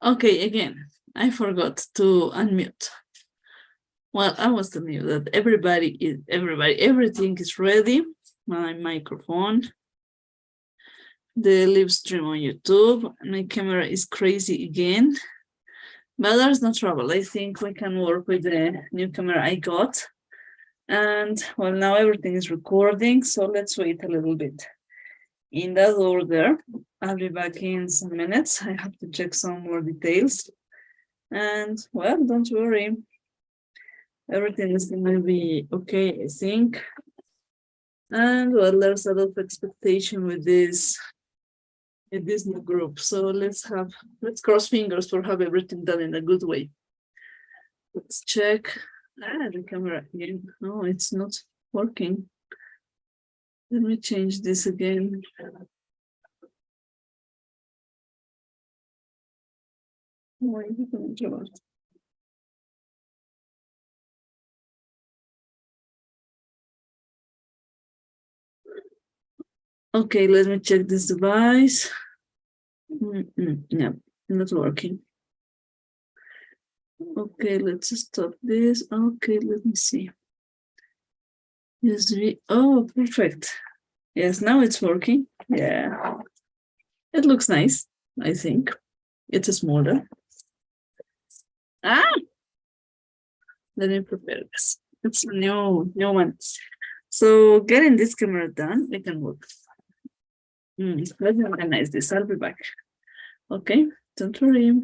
Okay, again, I forgot to unmute. Well, I was telling you that everything is ready. My microphone, the live stream on YouTube. My camera is crazy again, but there's no trouble. I think we can work with the new camera I got. And well, now everything is recording, so let's wait a little bit. In that order, I'll be back in some minutes. I have to check some more details. And well, don't worry. Everything is going to be okay, I think. And well, there's a lot of expectation with this new group. So let's cross fingers for have everything done in a good way. Let's check. The camera again. No, it's not working. Let me change this again. Okay, let me check this device. No, not working. Okay, let's stop this. Okay, let me see. USB. Oh, perfect. Yes, now it's working. Yeah. It looks nice, I think. It's smaller. Let me prepare this. It's a new one. So getting this camera done, we can work. Let me organize this. I'll be back. Okay, don't worry.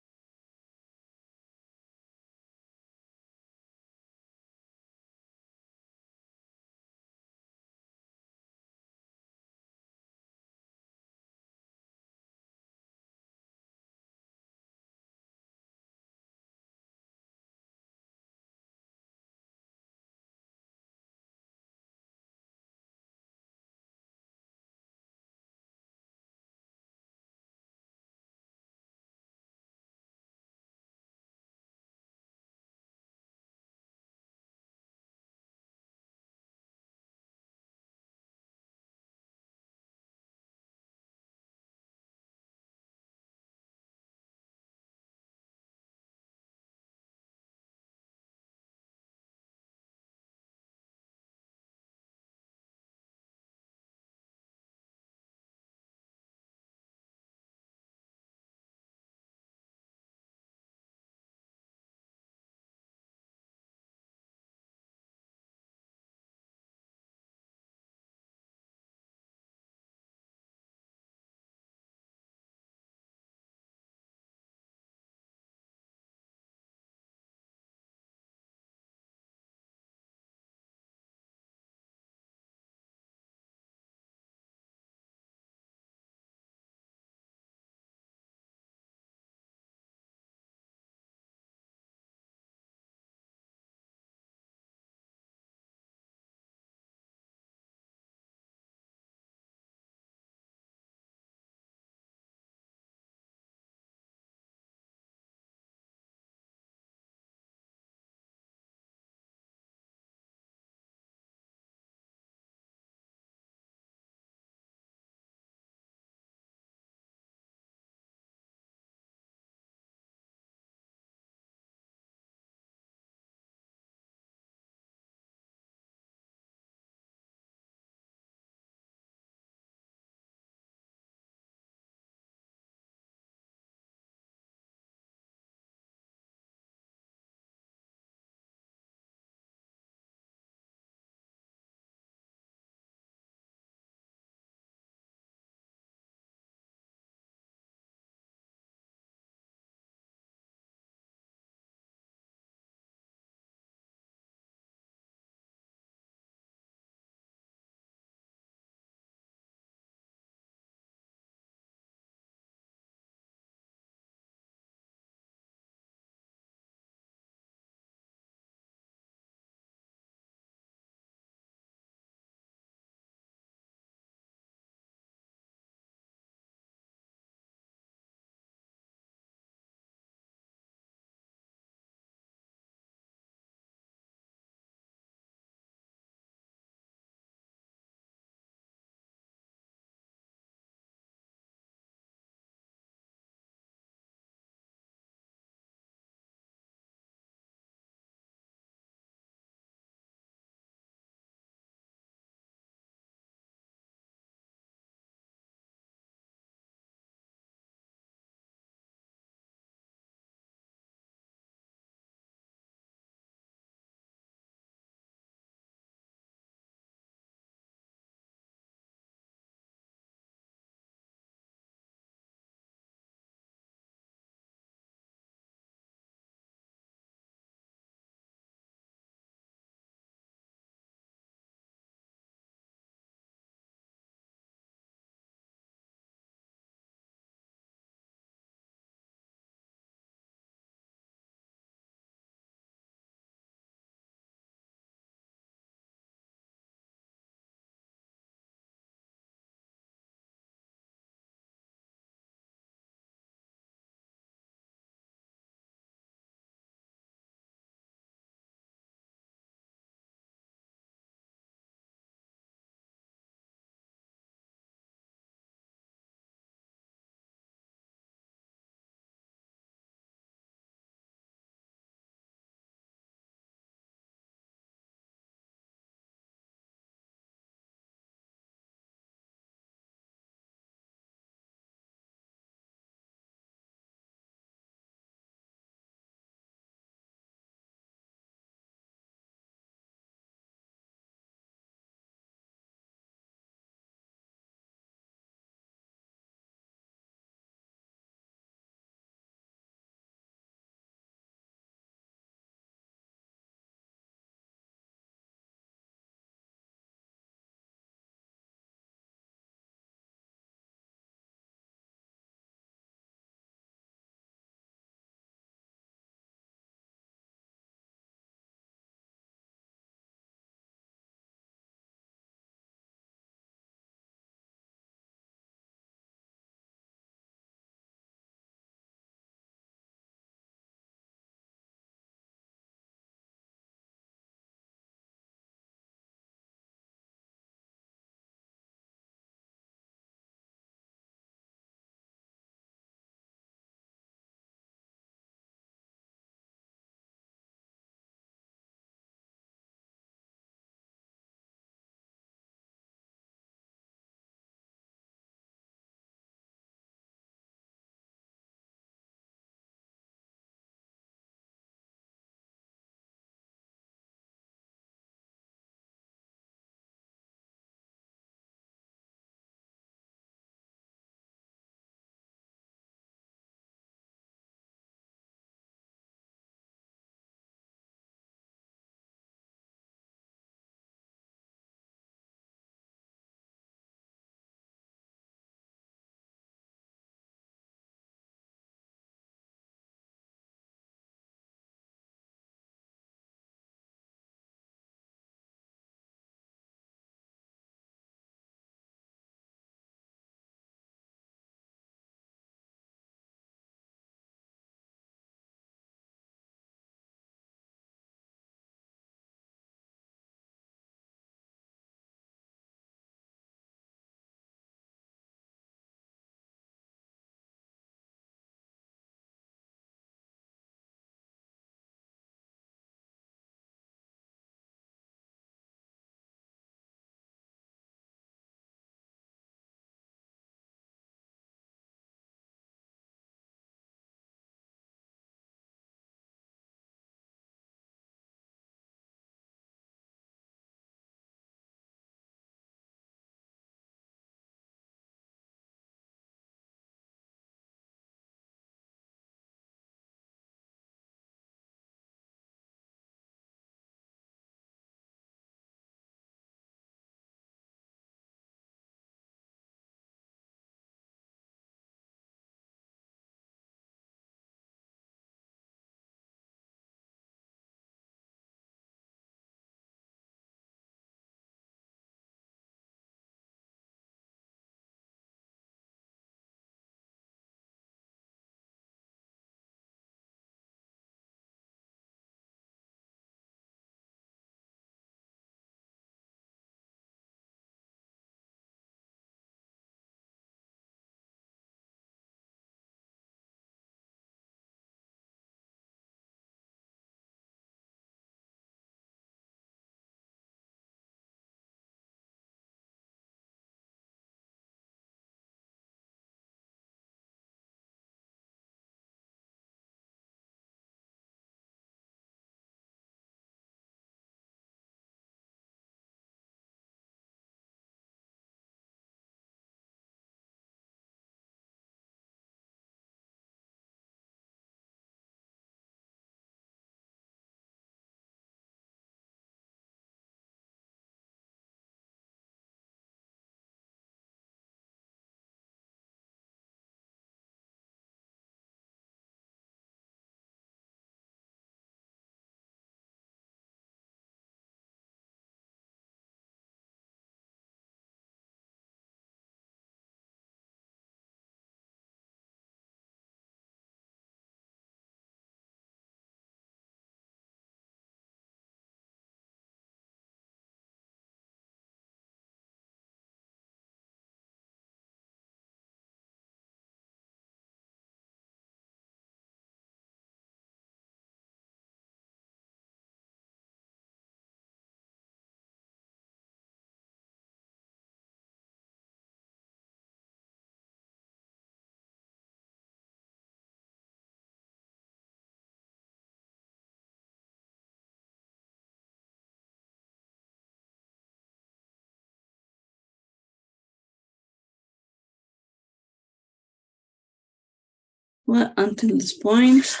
Well, until this point,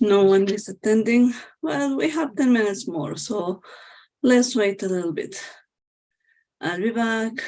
no one is attending. Well, we have 10 minutes more, so let's wait a little bit. I'll be back.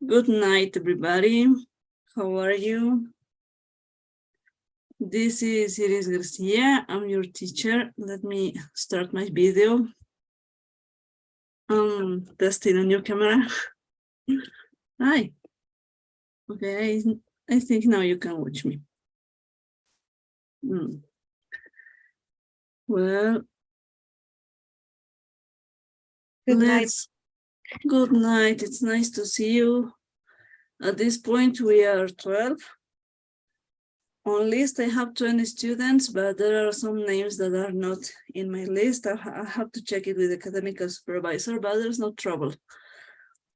Good night, everybody. How are you? This is Iris Garcia. I'm your teacher. Let me start my video. Testing a new camera. Hi. Okay, I think now you can watch me. Well, Good night. Good night. It's nice to see you. At this point, we are 12. On list, I have 20 students, but there are some names that are not in my list. I have to check it with the academic supervisor, but there's no trouble.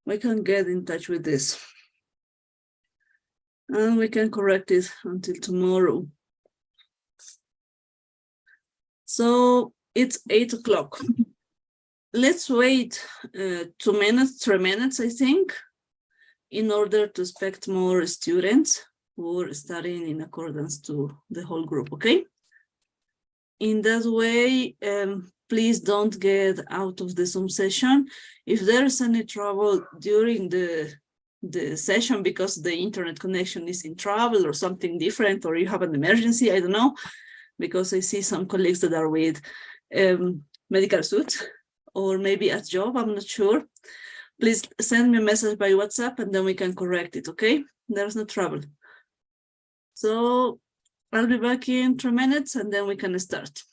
We can get in touch with this. And we can correct it until tomorrow. So it's 8 o'clock. Let's wait 2 minutes, 3 minutes, I think, in order to expect more students who are studying in accordance to the whole group, okay? In that way, please don't get out of the Zoom session. If there's any trouble during the session because the internet connection is in trouble or something different, or you have an emergency, I don't know, because I see some colleagues that are with medical suits or maybe at job, I'm not sure. Please send me a message by WhatsApp and then we can correct it, okay? There's no trouble. So I'll be back in 3 minutes and then we can start.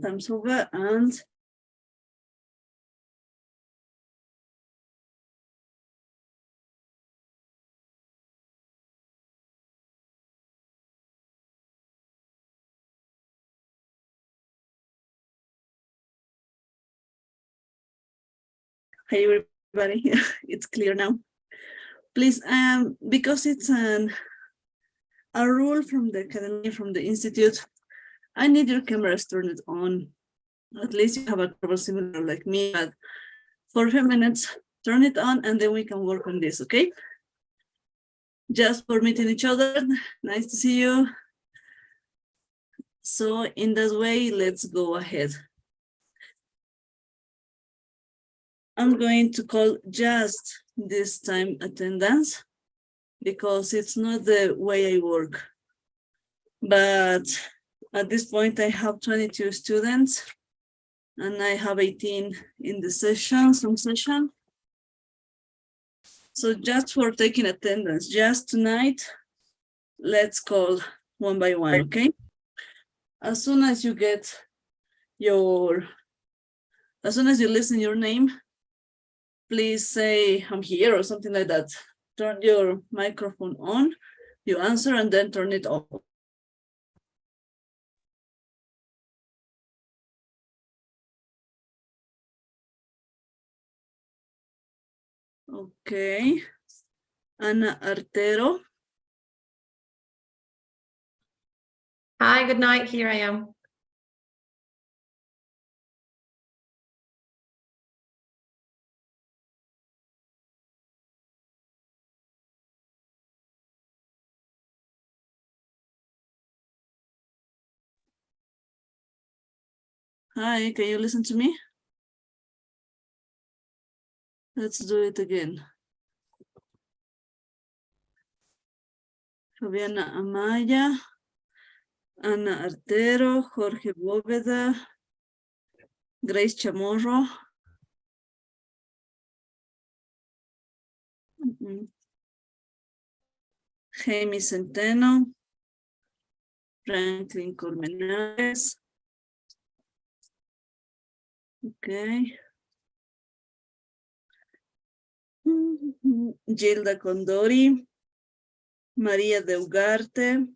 thumbs over, and hi everybody. It's clear now. Please, because it's a rule from the academy, from the institute, I need your cameras turned on. At least you have a trouble similar like me, but for a few minutes, turn it on and then we can work on this, okay? Just for meeting each other. Nice to see you. So in that way, let's go ahead. I'm going to call just this time attendance because it's not the way I work. But at this point, I have 22 students and I have 18 in the session, some session. So just for taking attendance, just tonight, let's call one by one, okay? As soon as you get as soon as you listen your name, please say I'm here or something like that. Turn your microphone on, you answer and then turn it off. Okay. Ana Artero. Hi, good night. Here I am. Hi, can you listen to me? Let's do it again. Fabiana Amaya, Ana Artero, Jorge Bóveda, Grace Chamorro. Jaime Centeno, Franklin Colmenares. Okay. Gilda Condori, María de Ugarte,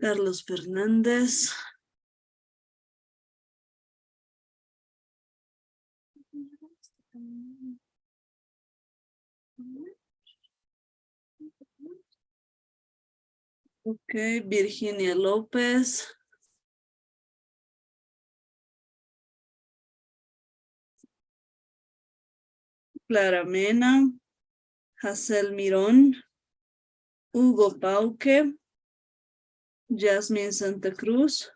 Carlos Fernández, okay, Virginia López, Clara Mena, Hazel Mirón, Hugo Pauque, Jasmine Santa Cruz,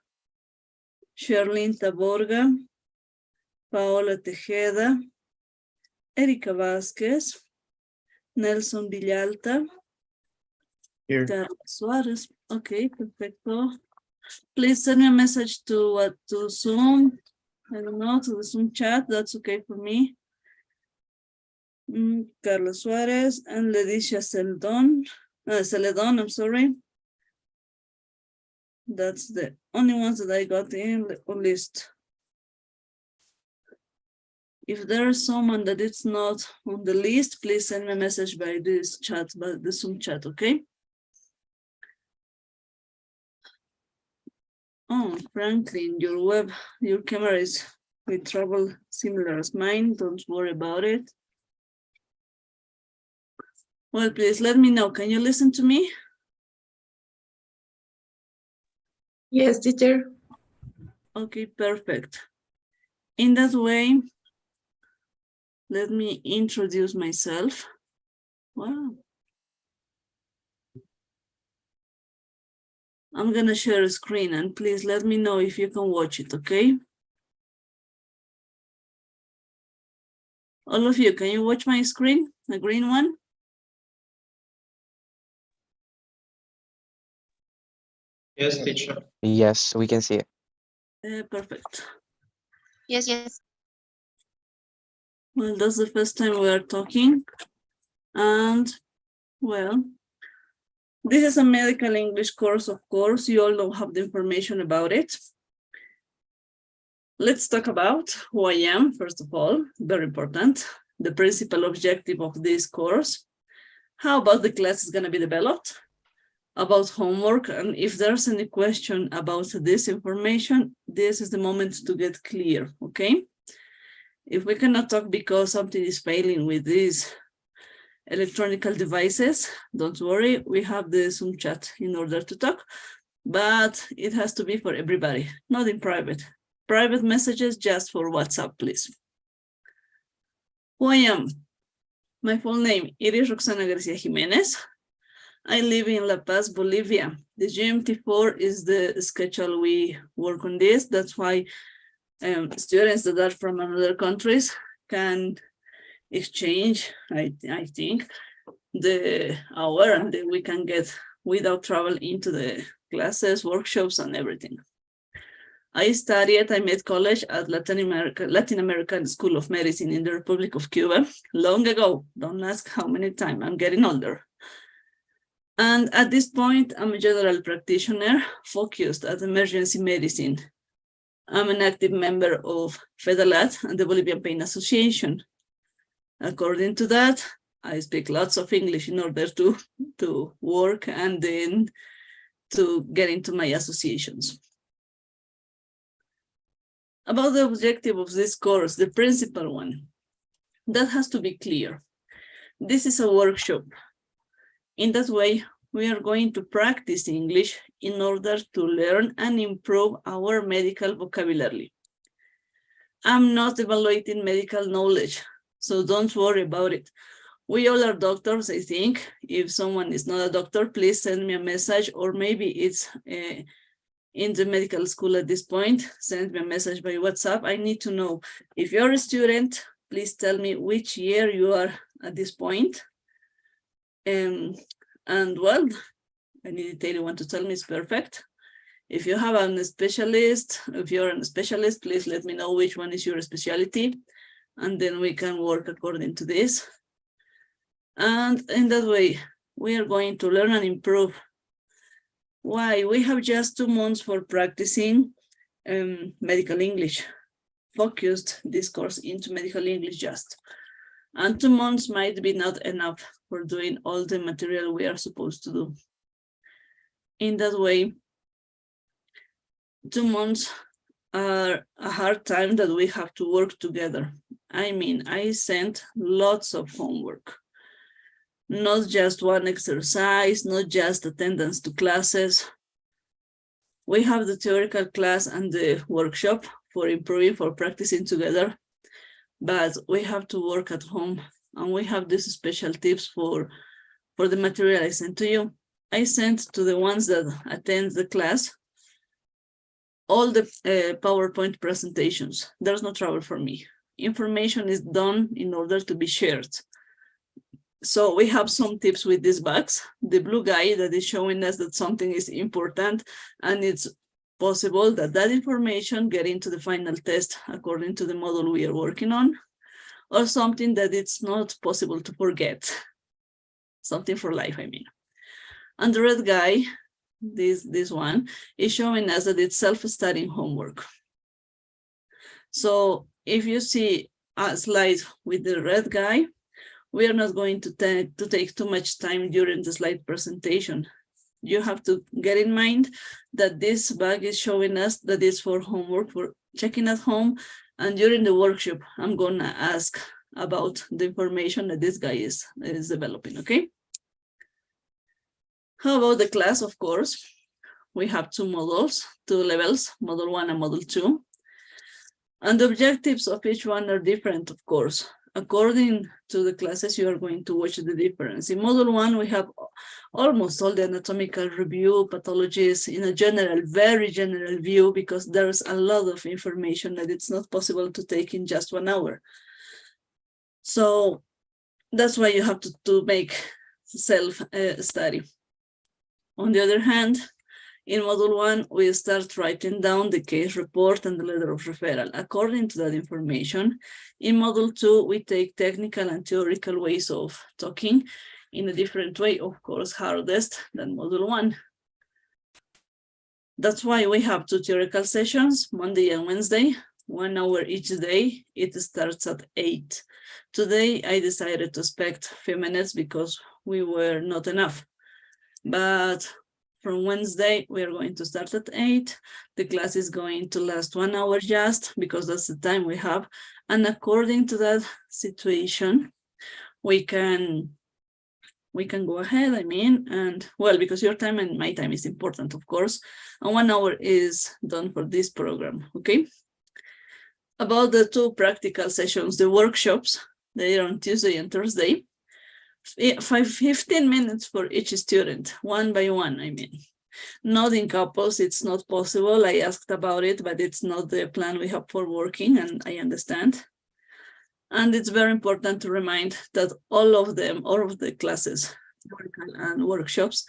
Sherlyn Taborga, Paola Tejeda, Erika Vázquez, Nelson Villalta, Here. Carlos Suarez. Okay, perfecto. Please send me a message to Zoom. I don't know, to the Zoom chat. That's okay for me. Carlos Suarez and Leticia Celedon, I'm sorry. That's the only ones that I got in the list. If there is someone that is not on the list, please send me a message by this chat, by the Zoom chat, okay? Oh, Franklin, your camera is with trouble similar as mine. Don't worry about it. Well, please let me know. Can you listen to me? Yes, teacher. Okay, perfect. In that way, let me introduce myself. Wow. I'm gonna share a screen and please let me know if you can watch it, okay? All of you, can you watch my screen? The green one? Yes, teacher. Yes, we can see it. Perfect. Yes, yes. Well, that's the first time we are talking. And, well, This is a medical English course, of course. You all don't have the information about it. Let's talk about who I am, first of all, very important. The principal objective of this course. How about the class is going to be developed? About homework, and if there's any question about this information, this is the moment to get clear, okay? If we cannot talk because something is failing with these electronic devices, don't worry, we have the Zoom chat in order to talk, but it has to be for everybody, not in private. Private messages just for WhatsApp, please. Who I am? My full name, it is Roxana Garcia Jimenez. I live in La Paz, Bolivia. The GMT4 is the schedule we work on this. That's why students that are from other countries can exchange, I think, the hour, and then we can get without travel into the classes, workshops, and everything. I made college at Latin American School of Medicine in the Republic of Cuba long ago. Don't ask how many times, I'm getting older. And at this point, I'm a general practitioner focused at emergency medicine. I'm an active member of FEDALAT and the Bolivian Pain Association. According to that, I speak lots of English in order to work and then to get into my associations. About the objective of this course, the principal one, that has to be clear. This is a workshop. In that way, we are going to practice English in order to learn and improve our medical vocabulary. I'm not evaluating medical knowledge, so don't worry about it. We all are doctors, I think. If someone is not a doctor, please send me a message, or maybe it's in the medical school at this point, send me a message by WhatsApp. I need to know. If you're a student, please tell me which year you are at this point. And well, any detail you want to tell me is perfect. If you have a specialist, if you're a specialist, please let me know which one is your specialty, and then we can work according to this. And in that way, we are going to learn and improve. Why? We have just 2 months for practicing medical English, focused this course into medical English just. And 2 months might be not enough for doing all the material we are supposed to do. In that way, 2 months are a hard time that we have to work together. I mean, I sent lots of homework, not just one exercise, not just attendance to classes. We have the theoretical class and the workshop for improving, for practicing together, but we have to work at home, and we have these special tips for the material I sent to you. I sent to the ones that attend the class all the PowerPoint presentations. There's no trouble for me. Information is done in order to be shared. So we have some tips with these bags. The blue guy that is showing us that something is important, and it's possible that that information get into the final test according to the model we are working on, or something that it's not possible to forget. Something for life, I mean. And the red guy, this one, is showing us that it's self-studying homework. So if you see a slide with the red guy, we are not going to take too much time during the slide presentation. You have to get in mind that this bag is showing us that it's for homework, for checking at home, and during the workshop, I'm gonna ask about the information that this guy is developing, okay? How about the class? Of course, we have 2 models, 2 levels, model 1 and model 2. And the objectives of each one are different, of course. According to the classes, you are going to watch the difference. In model 1, we have almost all the anatomical review, pathologies in a general, very general view, because there's a lot of information that it's not possible to take in just 1 hour. So that's why you have to make self-study. On the other hand, in module 1, we start writing down the case report and the letter of referral according to that information. In module 2, we take technical and theoretical ways of talking. in a different way, of course, hardest than module 1. That's why we have 2 theoretical sessions, Monday and Wednesday, 1 hour each day. It starts at 8. Today, I decided to expect a few minutes because we were not enough. But from Wednesday, we are going to start at 8. The class is going to last 1 hour just because that's the time we have. And according to that situation, we can go ahead, and well, because your time and my time is important, of course, and 1 hour is done for this program, okay? About the 2 practical sessions, the workshops, they are on Tuesday and Thursday, 15 minutes for each student, 1 by 1, I mean. Not in couples, it's not possible. I asked about it, but it's not the plan we have for working, and I understand. And it's very important to remind that all of the classes and workshops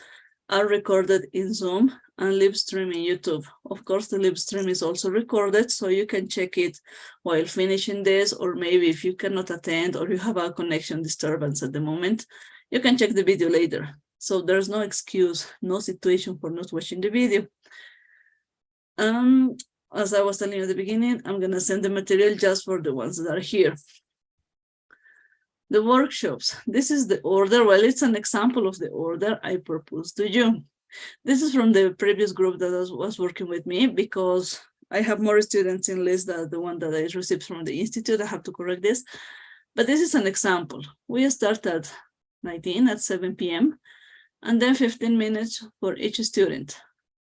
are recorded in Zoom and live stream in YouTube. Of course, the live stream is also recorded, so you can check it while finishing this, or maybe if you cannot attend or you have a connection disturbance at the moment, you can check the video later. So there's no excuse, no situation for not watching the video. As I was telling you at the beginning, I'm gonna send the material just for the ones that are here. The workshops, this is the order. Well, it's an example of the order I proposed to you. This is from the previous group that was working with me because I have more students in list than the one that I received from the Institute. I have to correct this, but this is an example. We start at 19 at 7 p.m. and then 15 minutes for each student.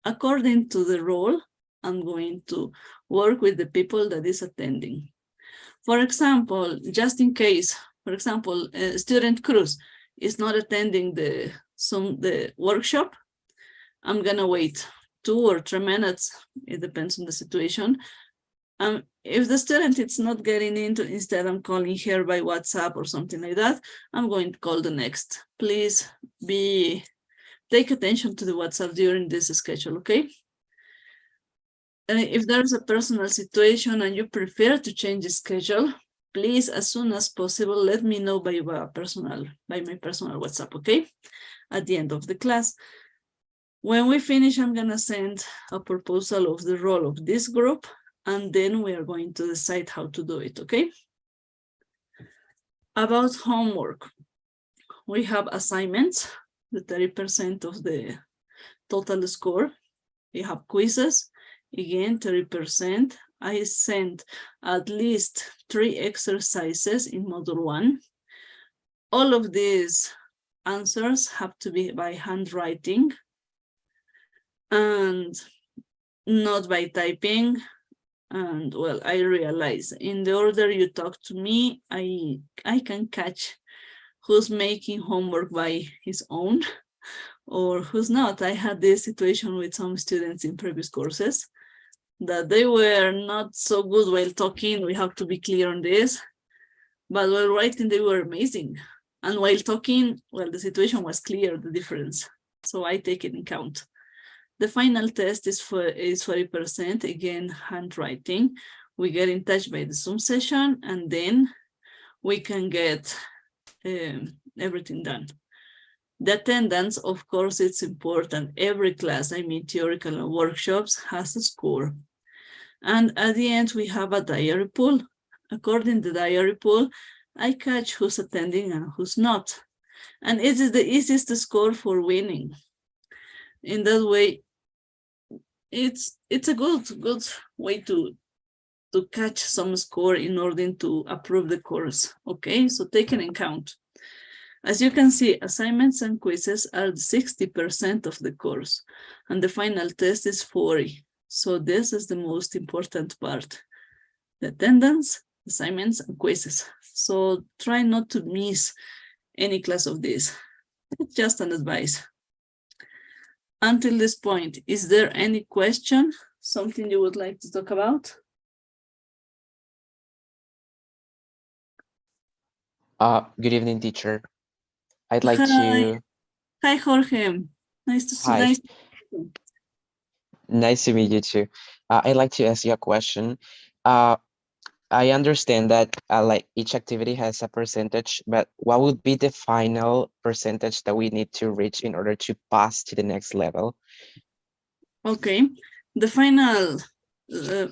According to the role, I'm going to work with the people that is attending. For example, just in case, for example, student Cruz is not attending the workshop, I'm gonna wait 2 or 3 minutes. It depends on the situation. If the student is not getting into, instead I'm calling her by WhatsApp or something like that, I'm going to call the next. Please take attention to the WhatsApp during this schedule, okay? And if there's a personal situation and you prefer to change the schedule, please, as soon as possible, let me know by my personal WhatsApp, okay? At the end of the class. When we finish, I'm gonna send a proposal of the role of this group, and then we are going to decide how to do it, okay? About homework, we have assignments, the 30% of the total score. We have quizzes, again, 30%. I sent at least 3 exercises in module 1. All of these answers have to be by handwriting and not by typing. And well, I realize in the order you talk to me, I can catch who's making homework by his own or who's not. I had this situation with some students in previous courses that they were not so good while talking. We have to be clear on this, but while writing, they were amazing. And while talking, well, the situation was clear, the difference. So I take it in count. The final test is 40%, again, handwriting. We get in touch by the Zoom session, and then we can get everything done. The attendance, of course, it's important. Every class, I mean, theoretical and workshops, has a score. And at the end, we have a diary pool. According to the diary pool, I catch who's attending and who's not. And it is the easiest score for winning. In that way, it's a good way to catch some score in order to approve the course. Okay, so take it in count. As you can see, assignments and quizzes are 60% of the course, and the final test is 40%. So this is the most important part: the attendance, assignments, and quizzes. So try not to miss any class of this. It's just an advice. Until this point, is there any question? Something you would like to talk about? Good evening, teacher. I'd like Hi. to. Hi, Jorge. Nice to see Hi. you. Nice to meet you too. I'd like to ask you a question. I understand that like each activity has a percentage, but what would be the final percentage that we need to reach in order to pass to the next level? Okay, the final,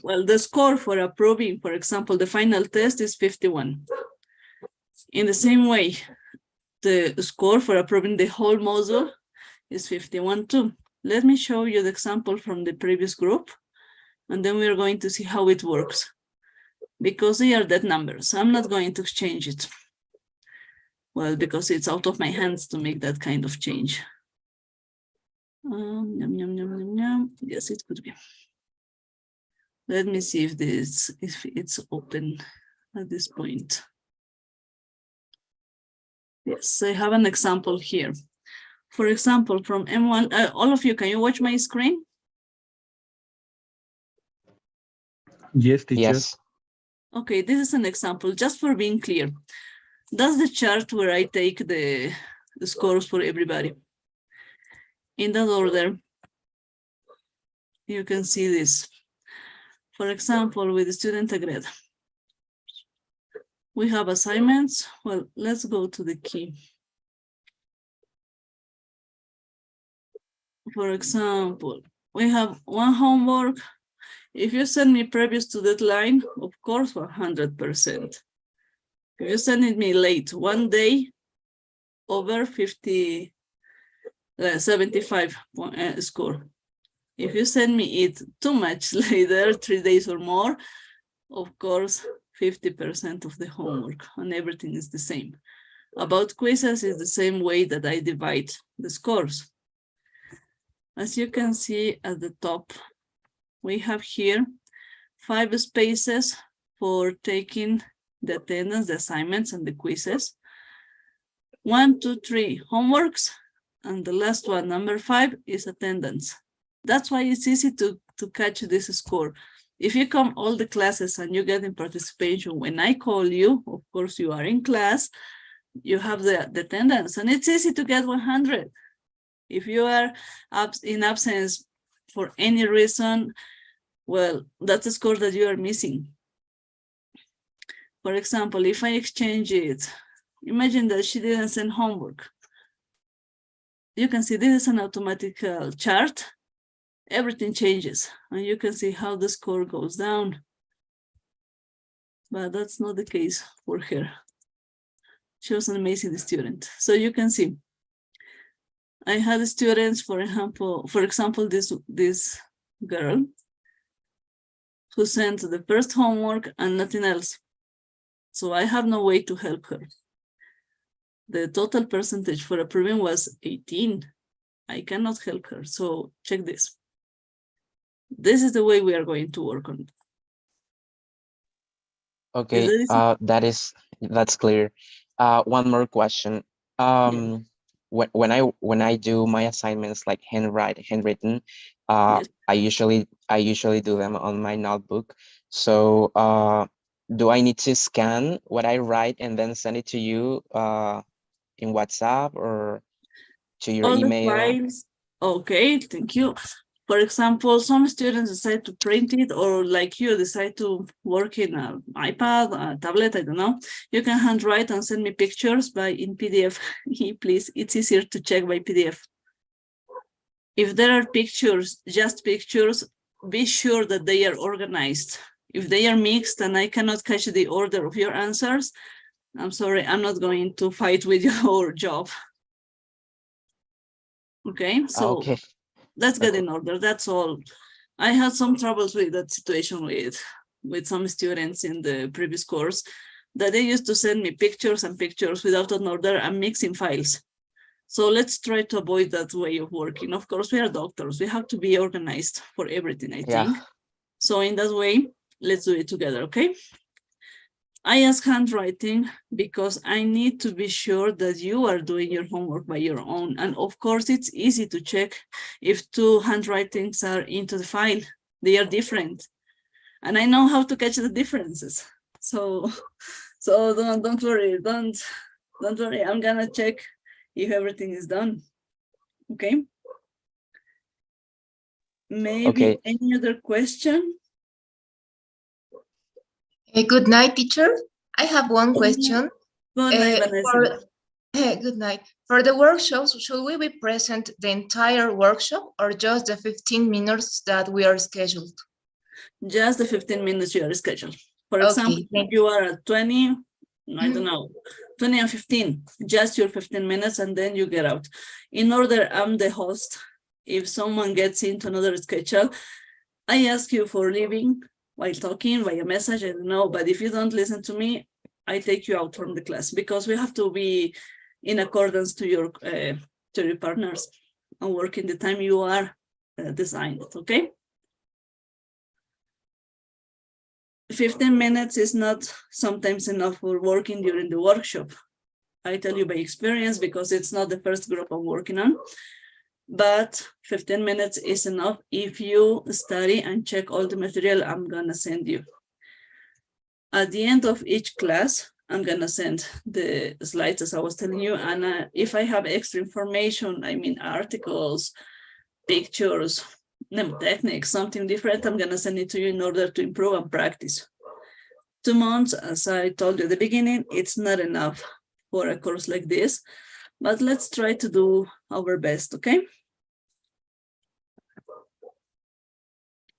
well, the score for approving, for example, the final test is 51. In the same way, the score for approving the whole module is 51 too. Let me show you the example from the previous group, and then we're going to see how it works. Because they are dead numbers, I'm not going to exchange it. Well, because it's out of my hands to make that kind of change. Yum, yum, yum, yum, yum. Yes, it could be. Let me see if it's open at this point. Yes, I have an example here. For example, from M1, all of you, can you watch my screen? Yes, teacher. Yes. Okay, this is an example, just for being clear. That's the chart where I take the scores for everybody. In that order, you can see this. For example, with the student grade, we have assignments. Well, let's go to the key. For example, we have one homework. If you send me previous to deadline, of course, 100%. If you send it me late, 1 day, over 50, 75 score. If you send me it too much later, 3 days or more, of course, 50% of the homework, and everything is the same. About quizzes is the same way that I divide the scores. As you can see at the top, we have here 5 spaces for taking the attendance, the assignments, and the quizzes. 1, 2, 3 homeworks, and the last one, number 5, is attendance. That's why it's easy to catch this score. If you come all the classes and you get in participation, when I call you, of course you are in class, you have the attendance, and it's easy to get 100. If you are in absence for any reason, well, that's a score that you are missing. For example, if I exchange it, imagine that she didn't send homework. You can see this is an automatic chart. Everything changes, and you can see how the score goes down. But that's not the case for her. She was an amazing student. So you can see, I had students, for example, this girl who sent the first homework and nothing else. So I have no way to help her. The total percentage for approving was 18. I cannot help her. So check this. This is the way we are going to work on it. Okay, that's clear. One more question. When I do my assignments like handwritten, Yes. I usually do them on my notebook. So do I need to scan what I write and then send it to you in WhatsApp or to your All the email? files. Okay, thank you. For example, some students decide to print it, or like you decide to work in an iPad, a tablet, I don't know. You can handwrite and send me pictures in PDF. Please, it's easier to check by PDF. If there are pictures, just pictures, be sure that they are organized. If they are mixed and I cannot catch the order of your answers, I'm sorry, I'm not going to fight with your job. Okay, so Okay. let's get in order. That's all. I had some troubles with that situation with some students in the previous course, that they used to send me pictures and pictures without an order and mixing files. So let's try to avoid that way of working. Of course, we are doctors. We have to be organized for everything, I think. So in that way, let's do it together, okay? I ask handwriting because I need to be sure that you are doing your homework by your own. And of course, it's easy to check if 2 handwritings are into the file. They are different. And I know how to catch the differences. So don't worry, don't worry. I'm gonna check if everything is done. Okay. Maybe any other question? Good night, teacher. I have one question. Good night, Vanessa. Good night. For the workshops, should we be present the entire workshop or just the 15 minutes that we are scheduled? Just the 15 minutes you are scheduled. For Okay, example, thank you are at 20, I don't Mhm. know, 20 and 15, just your 15 minutes and then you get out. In order, I'm the host. If someone gets into another schedule, I ask you for leaving while talking by a message, I don't know, but if you don't listen to me, I take you out from the class because we have to be in accordance to your partners and work in the time you are designed, okay? 15 minutes is not sometimes enough for working during the workshop. I tell you by experience because it's not the first group I'm working on, but 15 minutes is enough if you study and check all the material I'm gonna send you. At the end of each class, I'm gonna send the slides as I was telling you, and if I have extra information, I mean articles, pictures, mnemotechnics, something different, I'm gonna send it to you in order to improve and practice. 2 months, as I told you at the beginning, it's not enough for a course like this, but let's try to do our best, okay?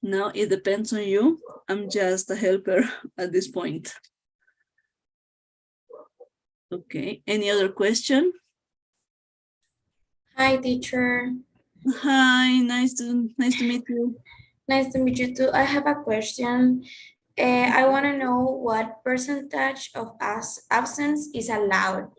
Now it depends on you. I'm just a helper at this point. Okay, any other question? Hi, teacher. Hi, nice to meet you. Nice to meet you too. I have a question. I want to know what percentage of absence is allowed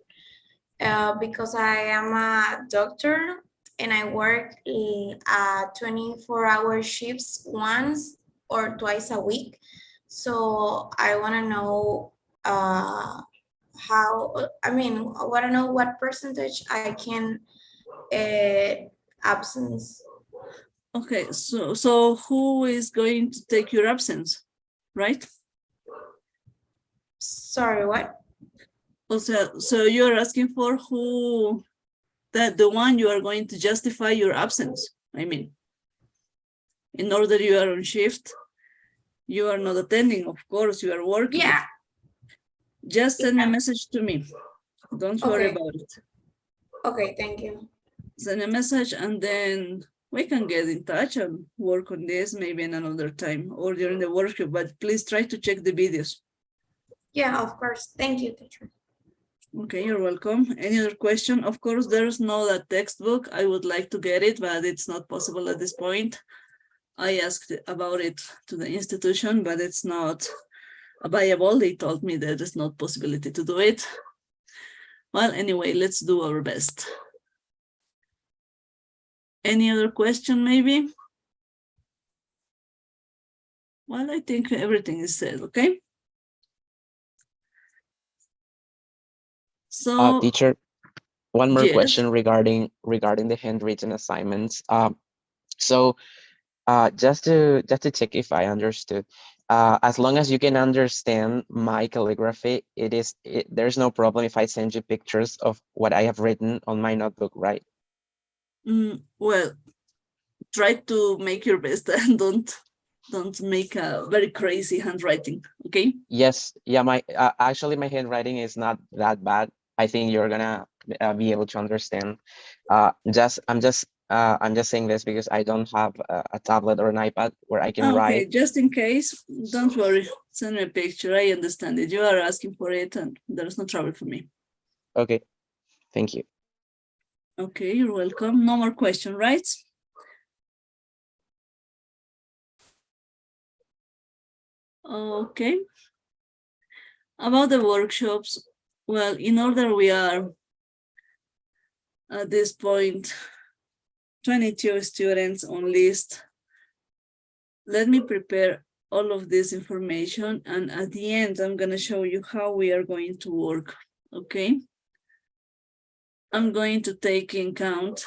because I am a doctor and I work 24-hour shifts once or twice a week. So I want to know I want to know what percentage I can absence. Okay, so who is going to take your absence, right? Sorry, what? Also, so you're asking for who, that the one you are going to justify your absence. I mean, in order you are on shift, you are not attending, of course, you are working. Yeah. Just send a message to me. Don't worry Okay. about it. Okay, thank you. Send a message and then we can get in touch and work on this maybe in another time or during the workshop, but please try to check the videos. Yeah, of course. Thank you, teacher. Okay, you're welcome. Any other question? Of course, there's no that textbook. I would like to get it, but it's not possible at this point. I asked about it to the institution, but it's not viable. They told me that there's not possibility to do it. Well, anyway, let's do our best. Any other question, maybe? Well, I think everything is said, okay? So, Teacher, one more yes. question regarding the handwritten assignments. So just to check if I understood, as long as you can understand my calligraphy, there's no problem if I send you pictures of what I have written on my notebook, right? Well, try to make your best and don't make a very crazy handwriting, okay? Yes, yeah, actually my handwriting is not that bad. I think you're gonna be able to understand. I'm just saying this because I don't have a tablet or an iPad where I can Okay, write. just in case, don't worry. Send me a picture. I understand it. You are asking for it and there's no trouble for me. Okay, thank you. Okay, you're welcome. No more question, right? Okay. About the workshops, well, in order we are at this point 22 students on list. Let me prepare all of this information and at the end I'm going to show you how we are going to work, okay? I'm going to take in account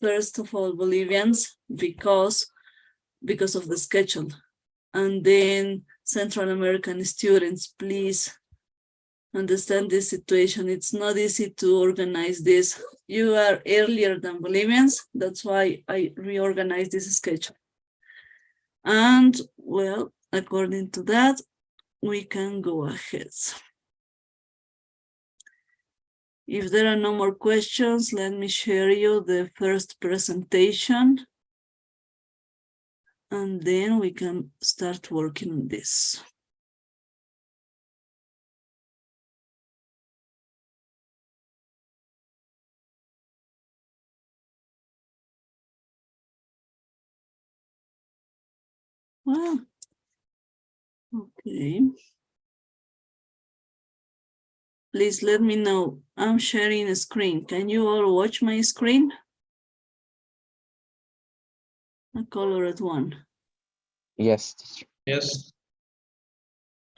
first of all Bolivians because of the schedule, and then Central American students. Please understand this situation. It's not easy to organize this. You are earlier than Bolivians. That's why I reorganized this schedule. And well, according to that, we can go ahead. If there are no more questions, let me share you the first presentation. And then we can start working on this. Well, okay. Please let me know. I'm sharing a screen. Can you all watch my screen? A colored one. Yes, teacher. Yes.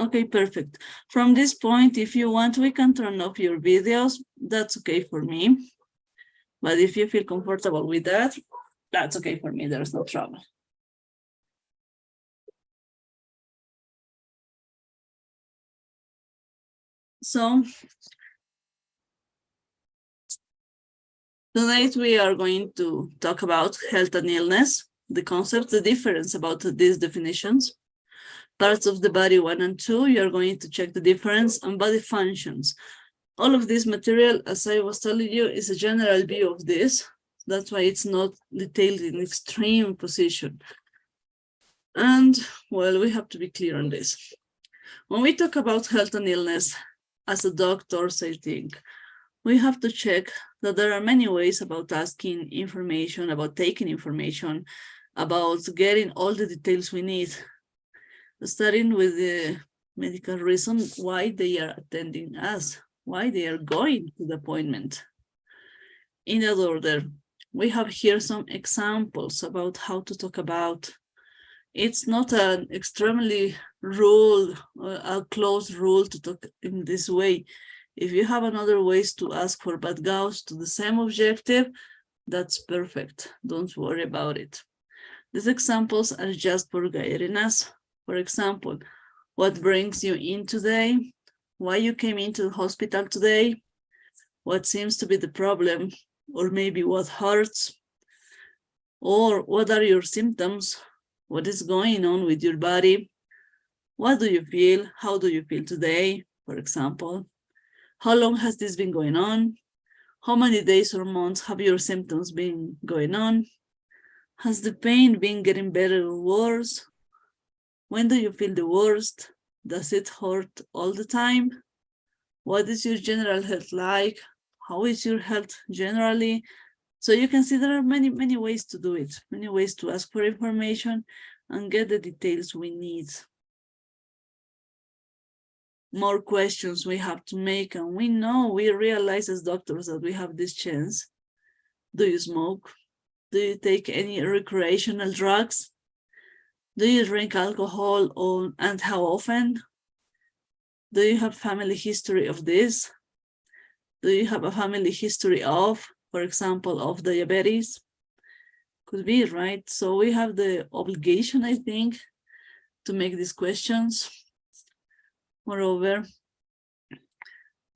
Okay, perfect. From this point, if you want, we can turn off your videos. That's okay for me. But if you feel comfortable with that, that's okay for me. There's no trouble. So tonight we are going to talk about health and illness, the concepts, the difference about these definitions. Parts of the body 1 and 2, you're going to check the difference, and body functions. All of this material, as I was telling you, is a general view of this. That's why it's not detailed in extreme position. And, well, we have to be clear on this. When we talk about health and illness, as a doctors, I think, we have to check that there are many ways about asking information, about taking information, about getting all the details we need, starting with the medical reason why they are attending us, why they are going to the appointment. In that order, we have here some examples about how to talk about. It's not an extremely rule, a close rule to talk in this way. If you have another ways to ask for backgrounds to the same objective, that's perfect. Don't worry about it. These examples are just for guiding us. For example, what brings you in today? Why you came into the hospital today? What seems to be the problem? Or maybe what hurts? Or what are your symptoms? What is going on with your body? What do you feel? How do you feel today, for example? How long has this been going on? How many days or months have your symptoms been going on? Has the pain been getting better or worse? When do you feel the worst? Does it hurt all the time? What is your general health like? How is your health generally? So you can see there are many, many ways to do it, many ways to ask for information and get the details we need. More questions we have to make, and we realize as doctors that we have this chance. Do you smoke? Do you take any recreational drugs? Do you drink alcohol, and how often? Do you have family history of this? Do you have a family history of, for example, of diabetes? Could be, right? So we have the obligation, I think, to make these questions. Moreover,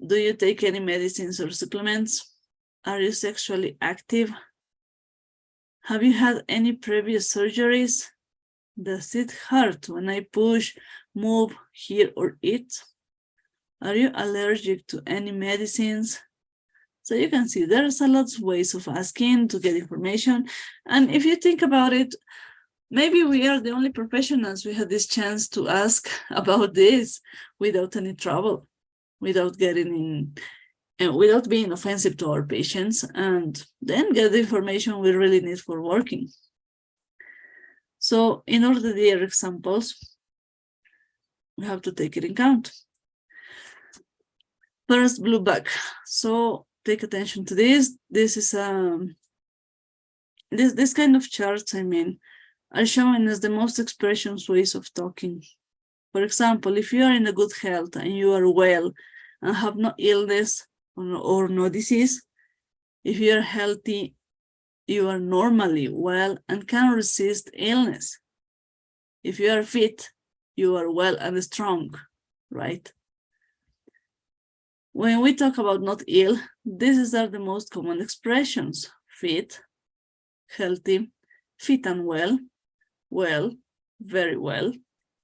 do you take any medicines or supplements? Are you sexually active? Have you had any previous surgeries? Does it hurt when I push, move, hear, or eat? Are you allergic to any medicines? So you can see there's a lot of ways of asking to get information. And if you think about it, maybe we are the only professionals we had this chance to ask about this without any trouble, without getting in, and without being offensive to our patients, and then get the information we really need for working. So in order to their examples, we have to take it in count. First, blue bag. So take attention to this. This is this kind of charts, I mean, are showing us the most expressions ways of talking. For example, if you are in a good health and you are well and have no illness or no disease, if you are healthy, you are normally well and can resist illness. If you are fit, you are well and strong, right? When we talk about not ill, these are the most common expressions: fit, healthy, fit and well, very well,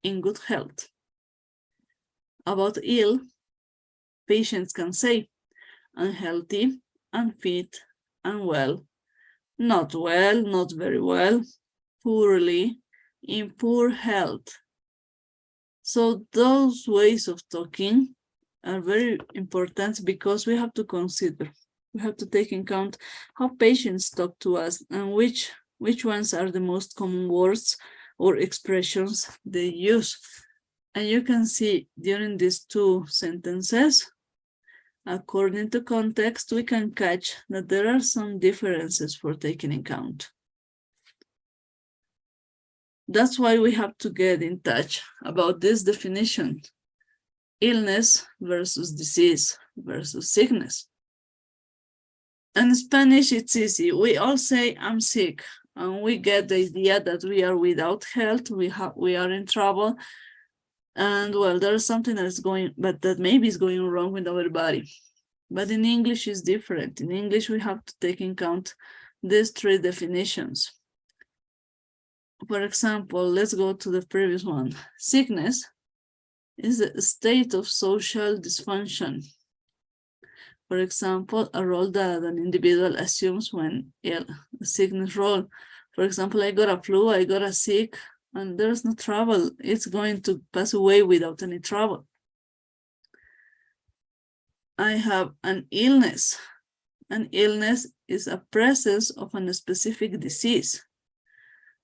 in good health. About ill, patients can say unhealthy, unfit, unwell, not well, not very well, poorly, in poor health. So those ways of talking are very important because we have to consider, we have to take in account how patients talk to us and which ones are the most common words or expressions they use. And you can see during these two sentences, according to context, we can catch that there are some differences for taking in account. That's why we have to get in touch about this definition: illness versus disease versus sickness. And in Spanish, it's easy. We all say, I'm sick, and we get the idea that we are without health, we are in trouble, and well, there's something that's going, but that maybe is going wrong with our body. But in English, it's different. In English, we have to take in account these three definitions. For example, let's go to the previous one. Sickness is a state of social dysfunction. For example, a role that an individual assumes when ill, a sickness role. For example, I got a flu, I got a sick, and there's no trouble. It's going to pass away without any trouble. I have an illness. An illness is a presence of a specific disease,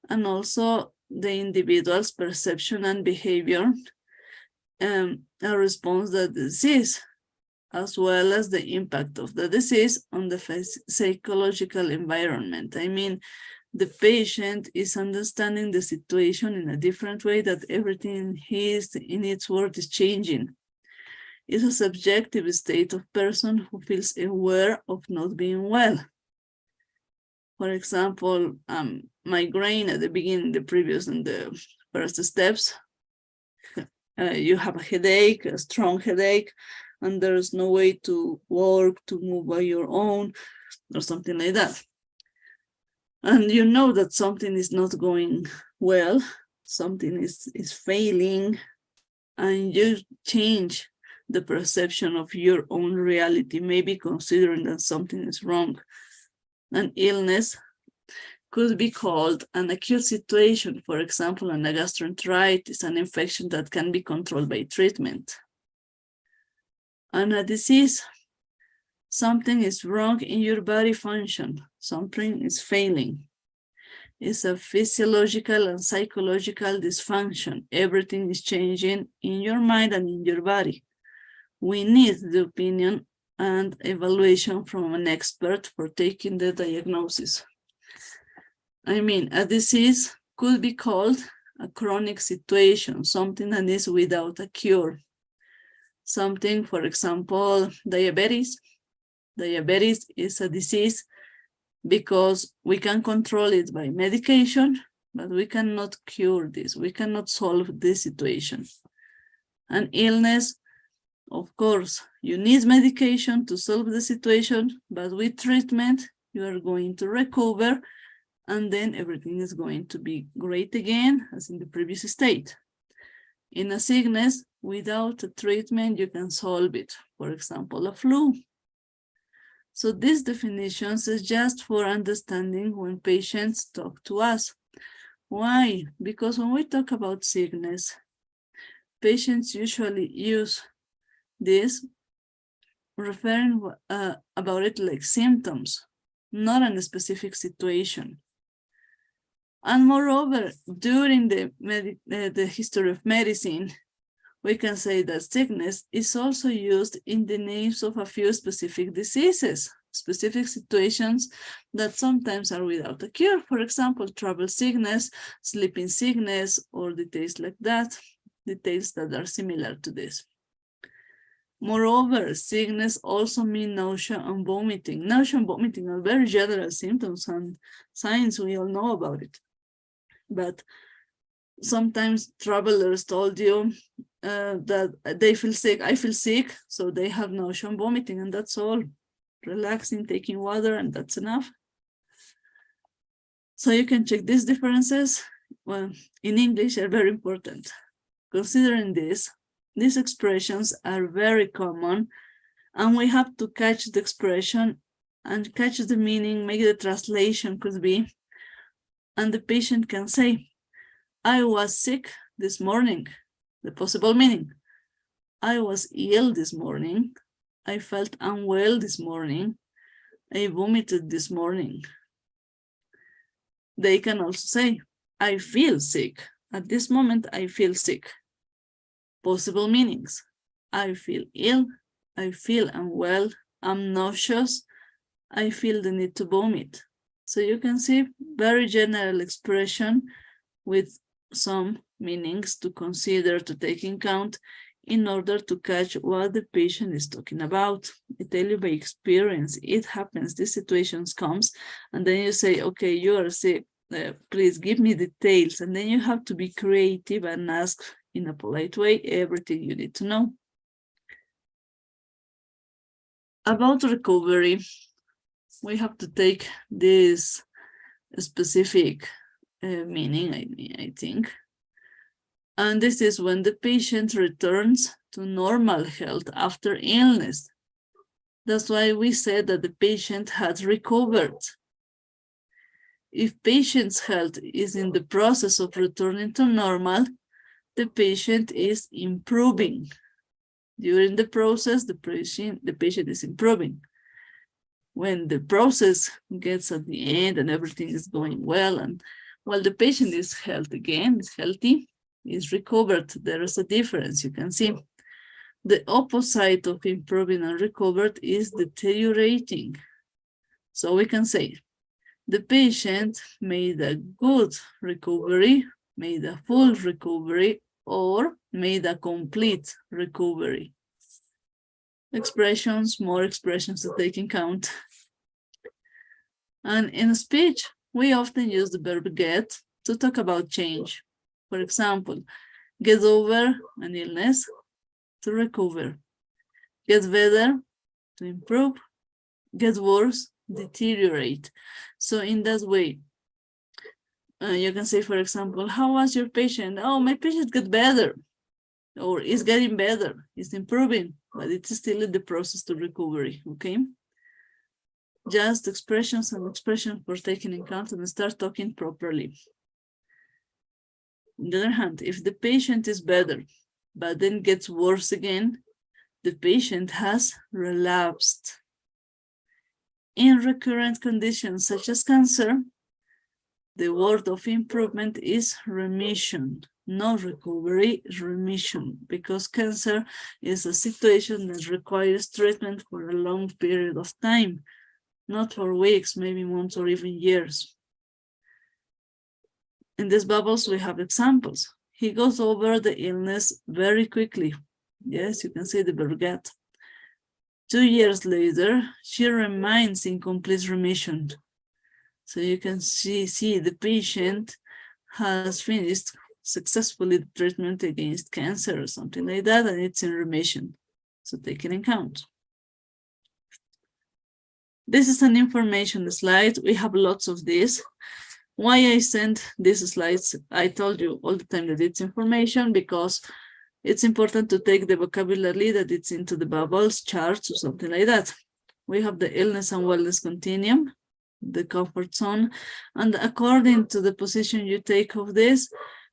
and also the individual's perception and behavior a response to the disease, as well as the impact of the disease on the psychological environment. I mean, the patient is understanding the situation in a different way, that everything in its world is changing. It's a subjective state of person who feels aware of not being well. For example, migraine at the beginning, the previous and the first steps, you have a headache, a strong headache, and there's no way to work, to move by your own, or something like that. And you know that something is not going well, something is failing, and you change the perception of your own reality, maybe considering that something is wrong. An illness could be called an acute situation. For example, a gastroenteritis, an infection that can be controlled by treatment. And a disease, something is wrong in your body function, something is failing. It's a physiological and psychological dysfunction. Everything is changing in your mind and in your body. We need the opinion and evaluation from an expert for taking the diagnosis. I mean, a disease could be called a chronic situation, something that is without a cure. Something, for example, diabetes. Diabetes is a disease because we can control it by medication, but we cannot cure this. We cannot solve this situation. An illness, of course, you need medication to solve the situation, but with treatment, you are going to recover, and then everything is going to be great again, as in the previous state. In a sickness, without a treatment, you can solve it. For example, a flu. So these definitions is just for understanding when patients talk to us. Why? Because when we talk about sickness, patients usually use this referring about it like symptoms, not a specific situation. And moreover, during the history of medicine, we can say that sickness is also used in the names of a few specific diseases, specific situations that sometimes are without a cure. For example, travel sickness, sleeping sickness, or details like that, details that are similar to this. Moreover, sickness also means nausea and vomiting. Nausea and vomiting are very general symptoms and signs, we all know about it. But sometimes travelers told you that they feel sick, I feel sick, so they have nausea and vomiting, and that's all. Relaxing, taking water, and that's enough. So you can check these differences. Well, in English are very important. Considering this, These expressions are very common, and we have to catch the expression and catch the meaning, make the translation could be, and the patient can say, I was sick this morning, the possible meaning. I was ill this morning. I felt unwell this morning. I vomited this morning. They can also say, I feel sick. At this moment, I feel sick. Possible meanings. I feel ill. I feel unwell. I'm nauseous. I feel the need to vomit. So you can see very general expression with some meanings to consider, to take in count in order to catch what the patient is talking about. I tell you by experience, it happens, these situations comes, and then you say, okay, you are sick, please give me details. And then you have to be creative and ask in a polite way everything you need to know. About recovery, we have to take this specific meaning, I think. And this is when the patient returns to normal health after illness. That's why we said that the patient has recovered. If patient's health is in the process of returning to normal, the patient is improving. During the process, the patient is improving. When the process gets at the end and everything is going well, and while the patient is healthy, is recovered, there is a difference. You can see the opposite of improving and recovered is deteriorating. So we can say the patient made a good recovery, made a full recovery, or made a complete recovery. Expressions, more expressions to take in count. And in speech, we often use the verb get to talk about change. For example, get over an illness, to recover. Get better, to improve. Get worse, deteriorate. So in that way, you can say, for example, how was your patient? Oh, my patient got better, or is getting better, is improving, but it's still in the process to recovery, okay? Just expressions and expressions for taking in account and start talking properly. On the other hand, if the patient is better, but then gets worse again, the patient has relapsed. In recurrent conditions such as cancer, the word of improvement is remission, not recovery, remission, because cancer is a situation that requires treatment for a long period of time, not for weeks, maybe months, or even years. In these bubbles, we have examples. He goes over the illness very quickly. Yes, you can see the verb get. 2 years later, she remains in complete remission. So you can see the patient has finished successfully the treatment against cancer or something like that, and it's in remission. So take it in account. This is an information slide. We have lots of this. Why I sent these slides, I told you all the time that it's information because it's important to take the vocabulary that it's into the bubbles, charts, or something like that. We have the illness and wellness continuum, the comfort zone, and according to the position you take of this,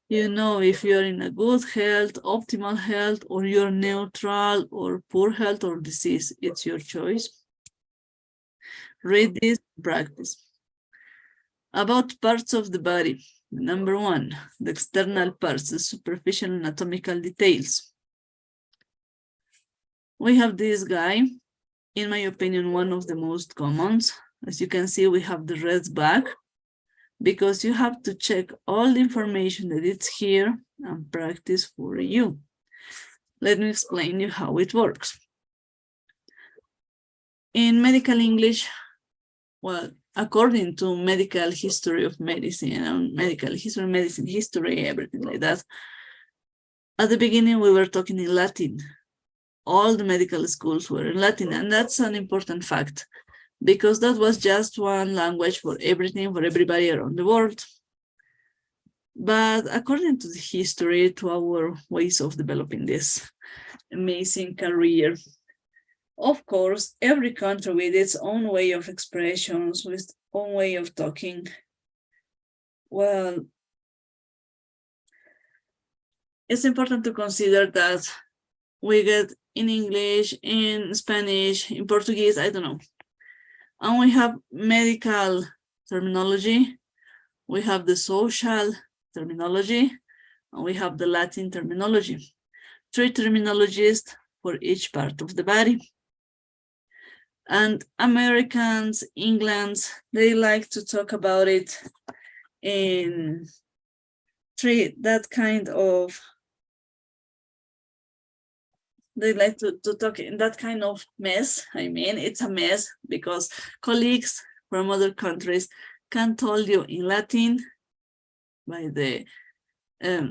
you know if you're in a good health, optimal health, or you're neutral, or poor health or disease. It's your choice. Read this, practice. About parts of the body. Number 1, the external parts, the superficial anatomical details. We have this guy, in my opinion, one of the most common. As you can see, we have the red back, because you have to check all the information that is here and practice for you. Let me explain you how it works. In medical English, well, according to medical history of medicine and medical history, medicine history, everything like that, at the beginning we were talking in Latin. All the medical schools were in Latin, and that's an important fact because that was just one language for everything, for everybody around the world. But according to the history, to our ways of developing this amazing career, of course, every country with its own way of expressions, with own way of talking. Well, it's important to consider that we get in English, in Spanish, in Portuguese, I don't know. And we have medical terminology, we have the social terminology, and we have the Latin terminology. 3 terminologies for each part of the body. And Americans, England, they like to talk about it in that kind of, they like to talk in that kind of mess. I mean, it's a mess because colleagues from other countries can tell you in Latin by the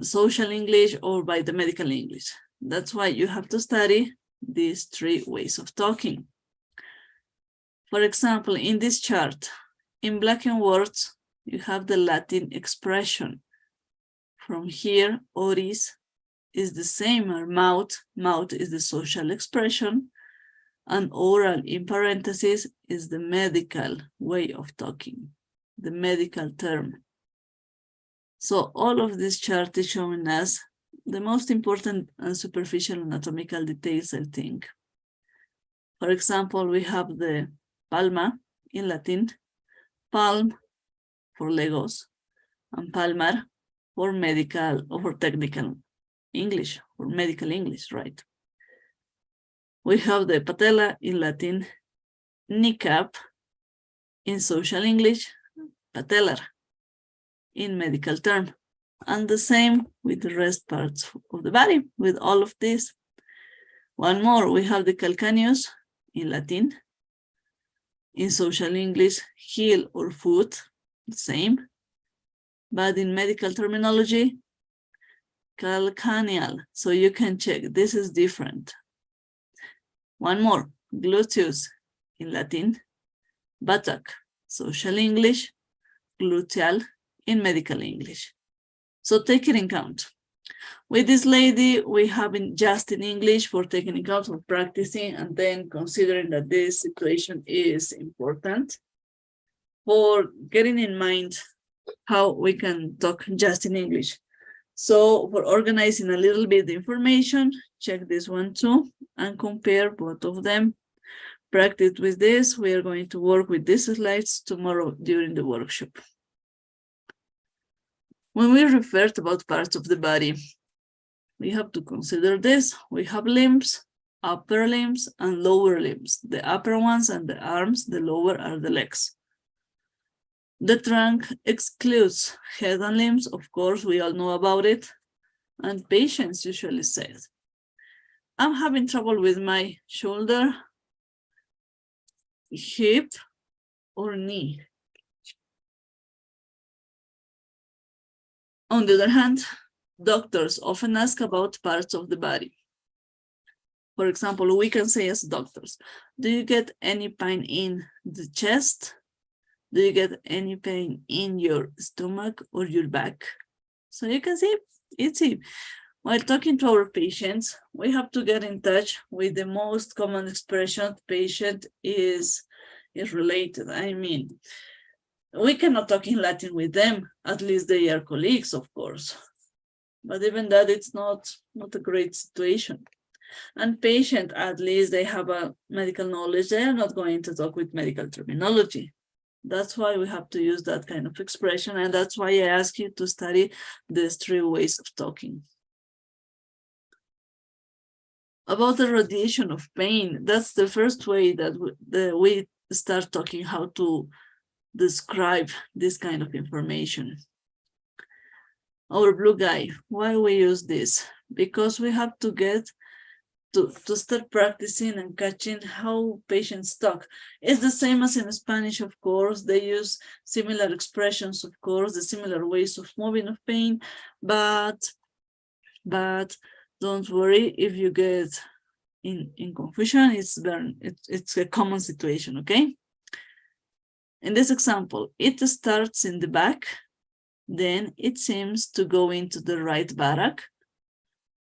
social English or by the medical English. That's why you have to study these 3 ways of talking. For example, in this chart, in black and words, you have the Latin expression. From here, oris is the same as mouth. Mouth is the social expression, and oral in parentheses is the medical way of talking, the medical term. So all of this chart is showing us the most important and superficial anatomical details, I think. For example, we have the palma in Latin, palm for legos, and palmar for medical or for technical English, or medical English, right? We have the patella in Latin, kneecap in social English, patellar in medical term, and the same with the rest parts of the body, with all of this. One more, we have the calcaneus in Latin, in social English, heel or foot, the same, but in medical terminology, calcaneal, so you can check, this is different. One more, gluteus in Latin, buttock, social English, gluteal in medical English. So take it in count. With this lady, we have just in English for taking account for practicing, and then considering that this situation is important for getting in mind how we can talk just in English. So for organizing a little bit the information, check this one too and compare both of them. Practice with this. We are going to work with these slides tomorrow during the workshop. When we refer to about parts of the body, we have to consider this. We have limbs, upper limbs and lower limbs. The upper ones and the arms, the lower are the legs. The trunk excludes head and limbs. Of course, we all know about it. And patients usually say, I'm having trouble with my shoulder, hip, or knee. On the other hand, doctors often ask about parts of the body. For example, we can say as doctors, do you get any pain in the chest? Do you get any pain in your stomach or your back? So you can see, it's easy. While talking to our patients, we have to get in touch with the most common expression patient is related. I mean, we cannot talk in Latin with them, at least they are colleagues, of course. But even that, it's not a great situation. And patient, at least they have a medical knowledge, they are not going to talk with medical terminology. That's why we have to use that kind of expression, and that's why I ask you to study these 3 ways of talking. About the radiation of pain, that's the first way that we start talking how to describe this kind of information. Our blue guy, why we use this? Because we have to get to start practicing and catching how patients talk. It's the same as in Spanish, of course. They use similar expressions, of course, the similar ways of moving of pain, but don't worry if you get in confusion. It's a common situation, okay? In this example, it starts in the back Then it seems to go into the right buttock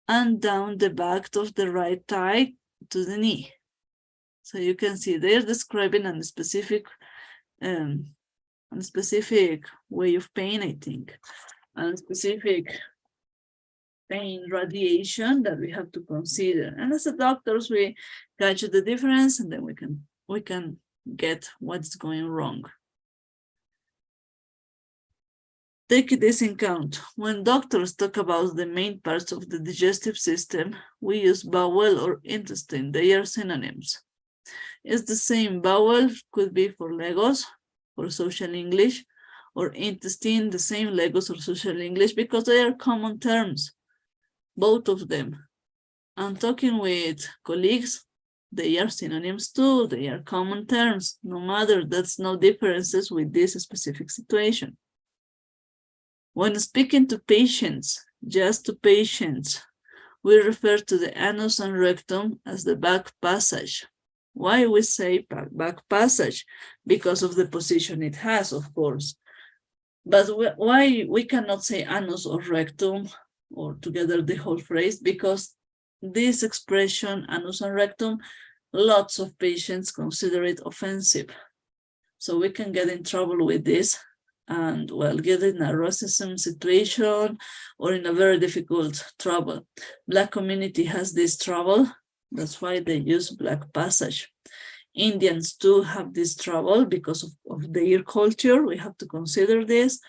and down the back of the right thigh to the knee. So you can see they're describing a specific way of pain, I think, and specific pain radiation that we have to consider. And as a doctors, we catch the difference, and then we can get what's going wrong. Take this in account. When doctors talk about the main parts of the digestive system, we use bowel or intestine. They are synonyms. It's the same. Bowel could be for Legos, for social English, or intestine, the same Legos or social English, because they are common terms, both of them. And talking with colleagues, they are synonyms too. They are common terms, no matter that's no differences with this specific situation. When speaking to patients, just to patients, we refer to the anus and rectum as the back passage. Why we say back passage? Because of the position it has, of course. But why we cannot say anus or rectum or together the whole phrase? Because this expression, anus and rectum, lots of patients consider it offensive. So we can get in trouble with this and, well, get in a racism situation or in a very difficult trouble. Black community has this trouble. That's why they use black passage. Indians too have this trouble because of their culture. We have to consider this,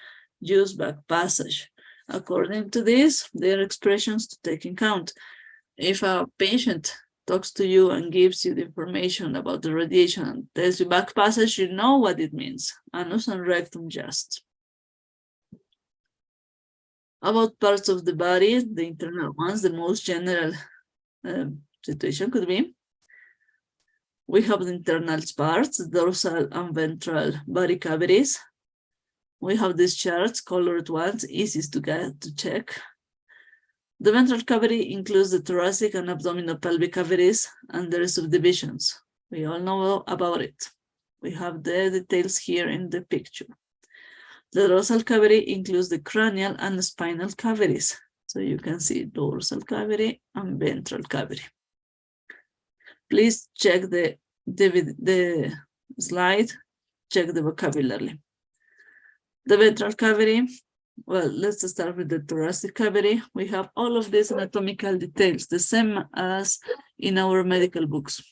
use back passage. According to this, there are expressions to take in account. If a patient talks to you and gives you the information about the radiation and tells you back passage, you know what it means. Anus and rectum just. About parts of the body, the internal ones, the most general situation could be. We have the internal parts, dorsal and ventral body cavities. We have these charts, colored ones, easy to get to check. The ventral cavity includes the thoracic and abdominal pelvic cavities and their subdivisions. We all know about it. We have the details here in the picture. The dorsal cavity includes the cranial and spinal cavities. So you can see dorsal cavity and ventral cavity. Please check the slide, check the vocabulary. The ventral cavity, well, let's start with the thoracic cavity. We have all of these anatomical details, the same as in our medical books.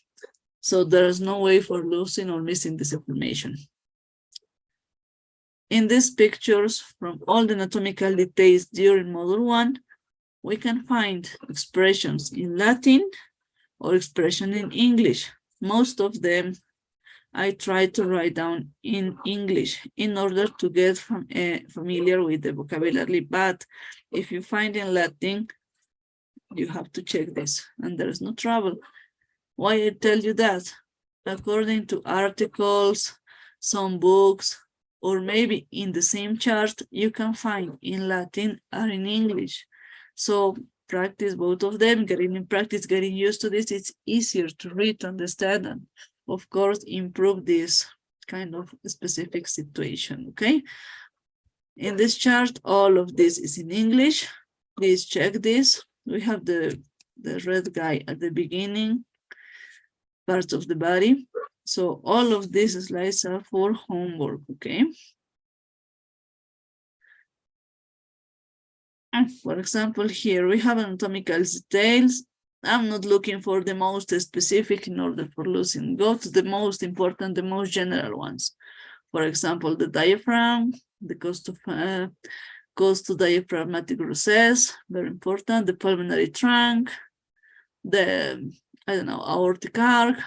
So there's no way for losing or missing this information. In these pictures, from all the anatomical details during Module 1, we can find expressions in Latin or expression in English. Most of them I try to write down in English in order to get familiar with the vocabulary. But if you find in Latin, you have to check this, and there's no trouble. Why I tell you that? According to articles, some books, or maybe in the same chart, you can find in Latin or in English. So practice both of them, getting in practice, getting used to this. It's easier to read, to understand, and of course, improve this kind of specific situation, okay? In this chart, all of this is in English. Please check this. We have the red guy at the beginning, parts of the body. So all of these slides are for homework, okay? For example, here we have anatomical details. I'm not looking for the most specific in order for losing. Go to the most important, the most general ones. For example, the diaphragm, the costo-diaphragmatic recess, very important, the pulmonary trunk, the, aortic arc,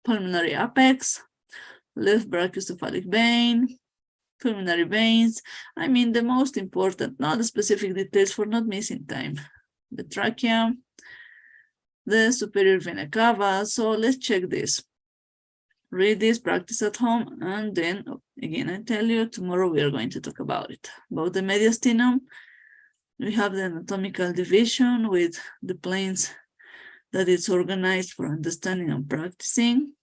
pulmonary apex, left brachiocephalic vein, pulmonary veins. I mean, the most important, not the specific details for not missing time. The trachea, the superior vena cava. So let's check this. Read this, practice at home, and then again, I tell you, tomorrow we are going to talk about it. About the mediastinum, we have the anatomical division with the planes that it's organized for understanding and practicing.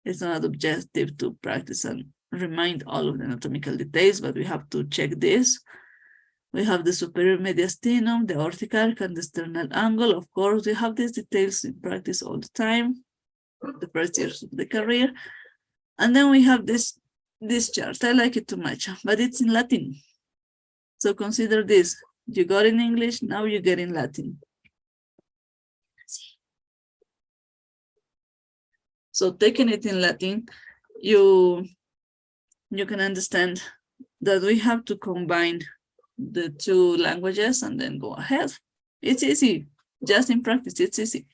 It's not objective to practice and remind all of the anatomical details, but we have to check this. We have the superior mediastinum, the aortic arc, and the sternal angle. Of course, we have these details in practice all the time, the first years of the career. And then we have this chart. I like it too much, but it's in Latin. So consider this. You got in English, now you get in Latin. So taking it in Latin, you can understand that we have to combine the two languages and then go ahead. It's easy, just in practice, it's easy.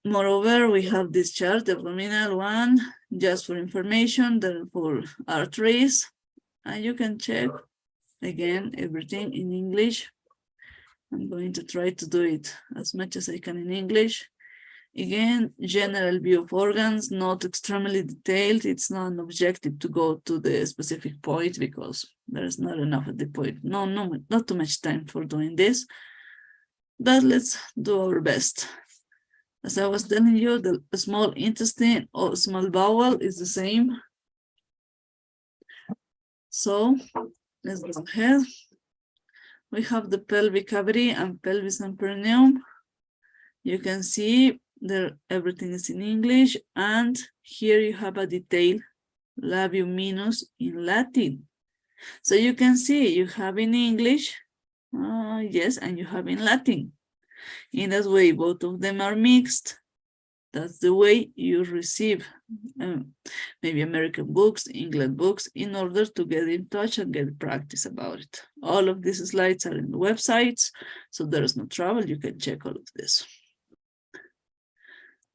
Moreover, we have this chart, the abdominal one, just for information, then for arteries, and you can check, again, everything in English. I'm going to try to do it as much as I can in English. Again, general view of organs, not extremely detailed. It's not an objective to go to the specific point because there's not enough at the point. No, not too much time for doing this, but let's do our best. As I was telling you, the small intestine or small bowel is the same. So let's go ahead. We have the pelvic cavity and pelvis and perineum. You can see there everything is in English, and here you have a detail, labium minus in Latin. So you can see you have in English, yes, and you have in Latin. In that way, both of them are mixed. That's the way you receive maybe American books, English books, in order to get in touch and get practice about it. All of these slides are in the websites, so there is no trouble. You can check all of this.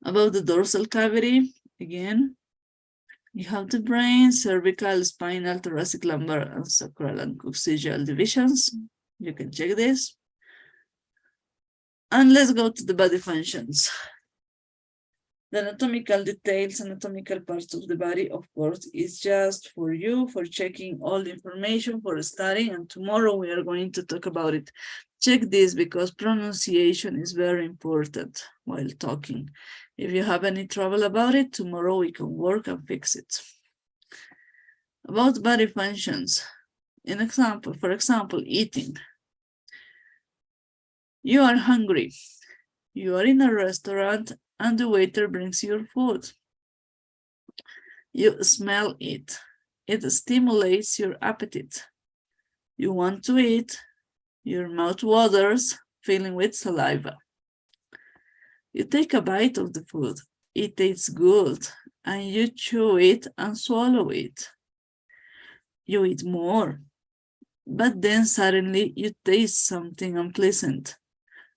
About the dorsal cavity, again, you have the brain, cervical, spinal, thoracic, lumbar, and sacral and coccygeal divisions. You can check this. And let's go to the body functions. The anatomical details, anatomical parts of the body, of course, is just for you, for checking all the information, for studying, and tomorrow we are going to talk about it. Check this because pronunciation is very important while talking. If you have any trouble about it, tomorrow we can work and fix it. About body functions, for example, eating. You are hungry. You are in a restaurant and the waiter brings your food. You smell it. It stimulates your appetite. You want to eat. Your mouth waters, filling with saliva. You take a bite of the food. It tastes good, and you chew it and swallow it. You eat more, but then suddenly you taste something unpleasant,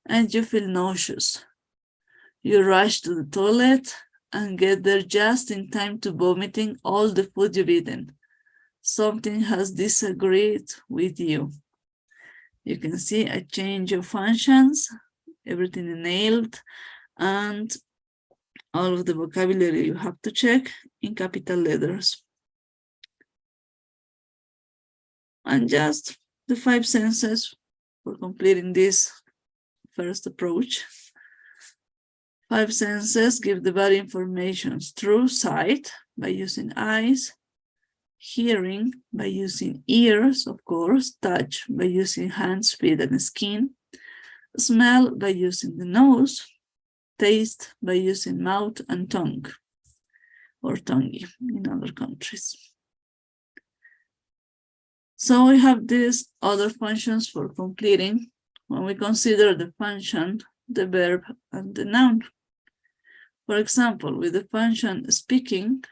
and you feel nauseous. You rush to the toilet and get there just in time to vomiting all the food you've eaten. Something has disagreed with you. You can see a change of functions, everything nailed, and all of the vocabulary you have to check in capital letters. And just the 5 senses for completing this first approach. 5 senses give the body information through sight by using eyes, hearing by using ears, of course, touch by using hands, feet, and skin, smell by using the nose, taste by using mouth and tongue, or tongue in other countries. So we have these other functions for completing when we consider the function, the verb, and the noun. For example, with the function speaking,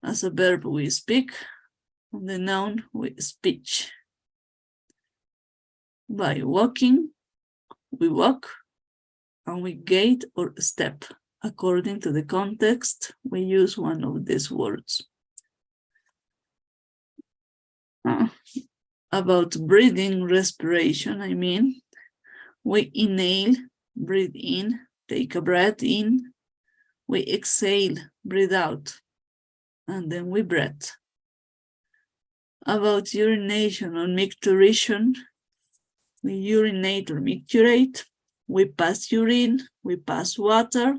as a verb we speak, and the noun we speech. By walking, we walk, and we gait or step. According to the context, we use one of these words. About breathing, respiration, I mean, we inhale, breathe in, take a breath in, we exhale, breathe out, and then we breathe. About urination or micturition, we urinate or micturate, we pass urine, we pass water,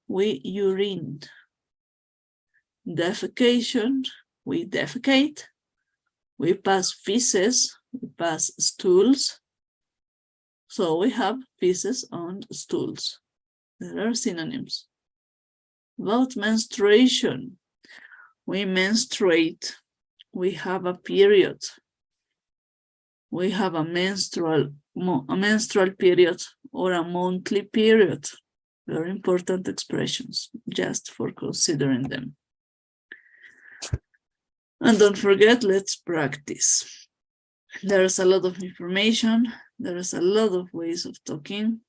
we urine. Defecation, we defecate, we pass feces, we pass stools. So we have feces and stools. There are synonyms. About menstruation, we menstruate, we have a period, we have a menstrual period or a monthly period. Very important expressions, just for considering them. And don't forget, let's practice. There's a lot of information, there's a lot of ways of talking,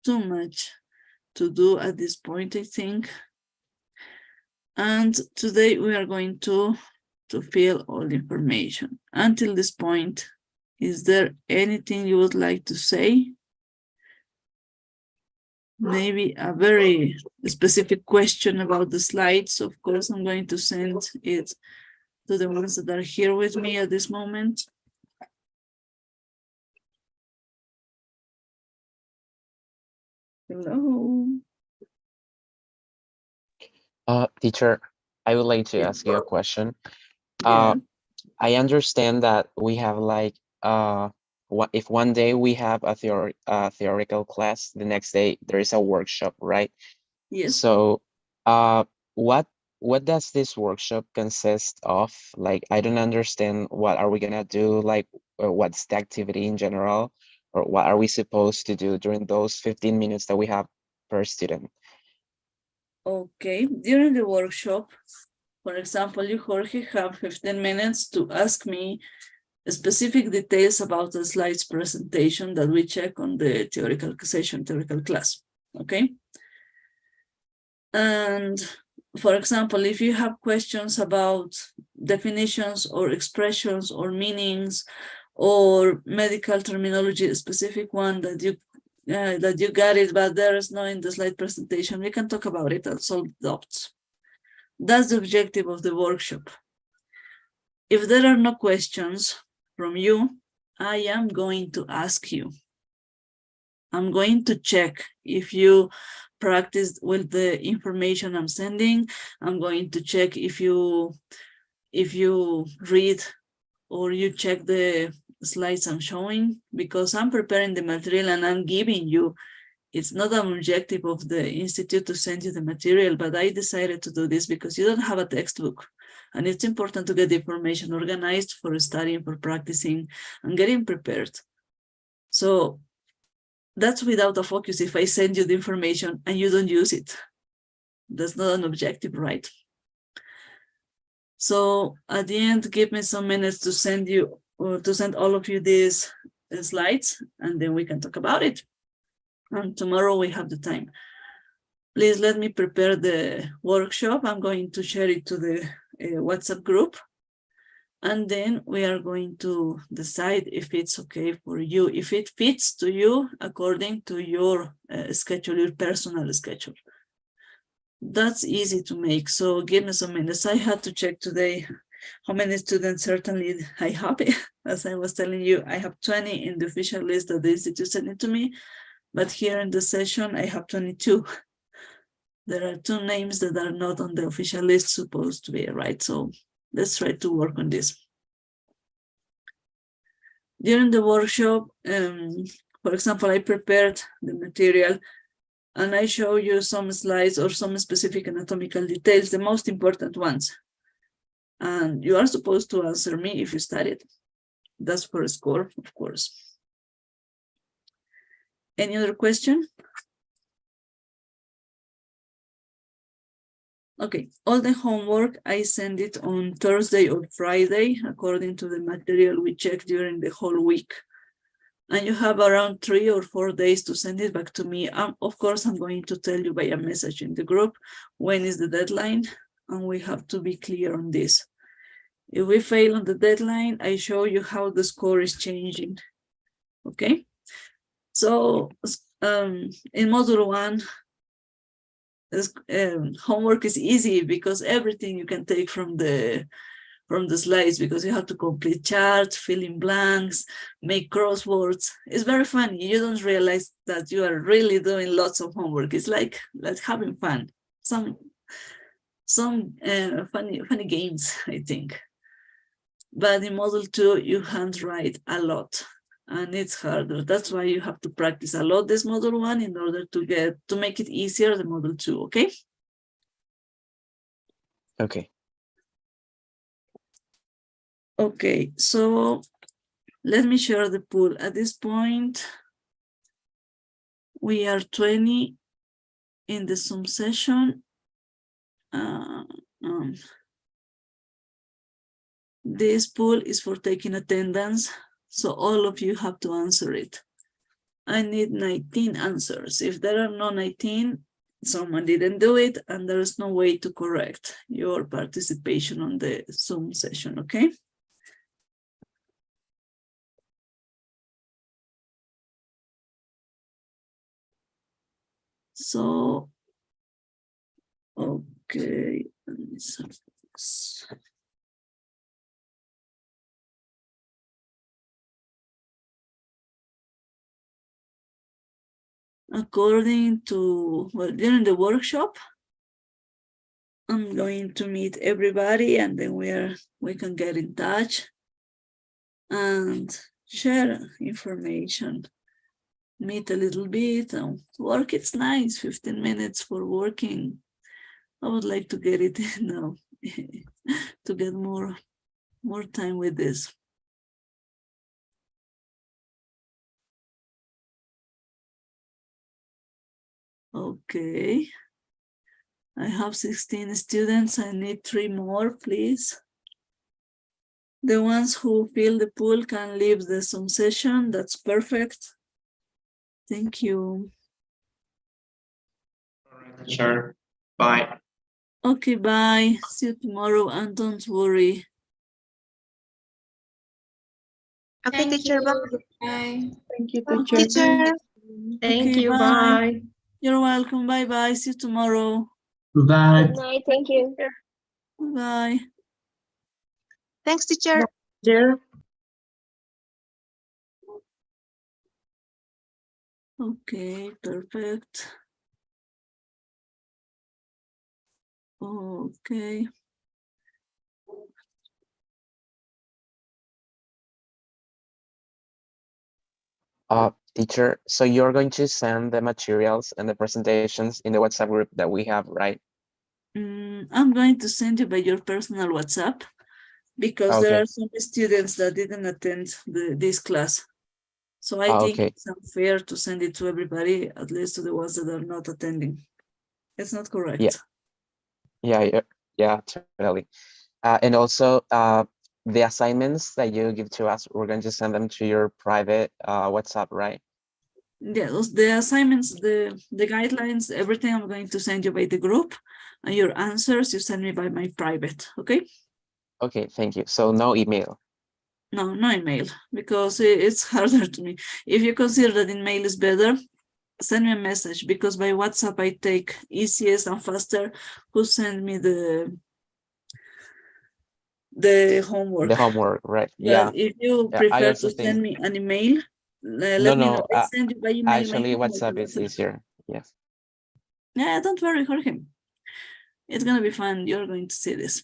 too much to do at this point, I think. And today we are going to fill all the information. Until this point, is there anything you would like to say? Maybe a very specific question about the slides. Of course, I'm going to send it to the ones that are here with me at this moment. Hello. Teacher, I would like to Yeah. ask you a question. Yeah. I understand that we have like if one day we have a theoretical class, the next day there is a workshop, right? Yes. So what does this workshop consist of? Like, I don't understand, what are we gonna do? Like, what's the activity in general? Or what are we supposed to do during those 15 minutes that we have per student? Okay. During the workshop, for example, you, Jorge, have 15 minutes to ask me specific details about the slides presentation that we check on the theoretical session, theoretical class. Okay. And for example, if you have questions about definitions or expressions or meanings or medical terminology, a specific one that you got it, but there is no in the slide presentation, we can talk about it and solve doubts. That's the objective of the workshop. If there are no questions from you, I am going to ask you. I'm going to check if you practiced with the information I'm sending. I'm going to check if you read or you check the slides I'm showing, because I'm preparing the material and I'm giving you. It's not an objective of the institute to send you the material, but I decided to do this because you don't have a textbook. And it's important to get the information organized for studying, for practicing, and getting prepared. So that's without a focus if I send you the information and you don't use it. That's not an objective, right? So at the end, give me some minutes to send you, or to send all of you these slides, and then we can talk about it. And tomorrow we have the time. Please let me prepare the workshop. I'm going to share it to the WhatsApp group. And then we are going to decide if it's okay for you, if it fits to you according to your schedule, your personal schedule. That's easy to make. So give me some minutes. I had to check today how many students certainly I have. As I was telling you, I have 20 in the official list that the institute sent it to me. But here in the session, I have 22. There are 2 names that are not on the official list supposed to be, right? So let's try to work on this. During the workshop, for example, I prepared the material and I show you some slides or some specific anatomical details, the most important ones. And you are supposed to answer me if you studied. That's for a score, of course. Any other question? Okay, all the homework, I send it on Thursday or Friday, according to the material we check during the whole week. And you have around 3 or 4 days to send it back to me. Of course, I'm going to tell you by a message in the group when is the deadline, and we have to be clear on this. If we fail on the deadline, I show you how the score is changing, okay? So in module 1, homework is easy because everything you can take from the slides, because you have to complete charts, fill in blanks, make crosswords. It's very funny. You don't realize that you are really doing lots of homework. It's like having fun. Some funny games, I think. But in model 2, you handwrite a lot and it's harder. That's why you have to practice a lot this model 1 in order to make it easier, the model 2, okay? Okay. Okay, so let me share the pool. At this point, we are 20 in the Zoom session. This pool is for taking attendance, so all of you have to answer it. I need 19 answers. If there are no 19, someone didn't do it, and there is no way to correct your participation on the Zoom session, okay? So, okay, let me sort this. According to, well, during the workshop, I'm going to meet everybody and then we can get in touch and share information, meet a little bit, and work. It's nice, 15 minutes for working. I would like to get it now to get more time with this. Okay. I have 16 students. I need 3 more, please. The ones who fill the pool can leave the Zoom session. That's perfect. Thank you. Sure. Bye. Okay, bye. See you tomorrow, and don't worry. Okay, Thank teacher, bye. you. Bye. Thank you, Okay, teacher. Thank okay, you. bye. Bye. You're welcome. Bye bye. See you tomorrow. Goodbye. Good night. Thank you. Bye. Thanks, teacher. Dear. Okay, perfect. Okay. Teacher, so you're going to send the materials and the presentations in the WhatsApp group that we have, right? I'm going to send you by your personal WhatsApp because there Okay. are some students that didn't attend this class. So I think Okay. it's unfair to send it to everybody, at least to the ones that are not attending. It's not correct. Yeah, totally. And also, the assignments that you give to us, we're going to send them to your private WhatsApp, right? Yeah, the assignments, the guidelines, everything I'm going to send you by the group, and your answers you send me by my private, okay? Okay, thank you. So no email. No email, because it's harder to me. If you consider that email is better, send me a message, because by WhatsApp I take easiest and faster who send me the homework. The homework, right? But Yeah. if you Yeah, I prefer also to think send me an email, let no, me know. no. I send you by email my Actually, homework WhatsApp on is WhatsApp. easier. Yes. Yeah, don't worry, Jorge. It's gonna be fun. You're going to see this.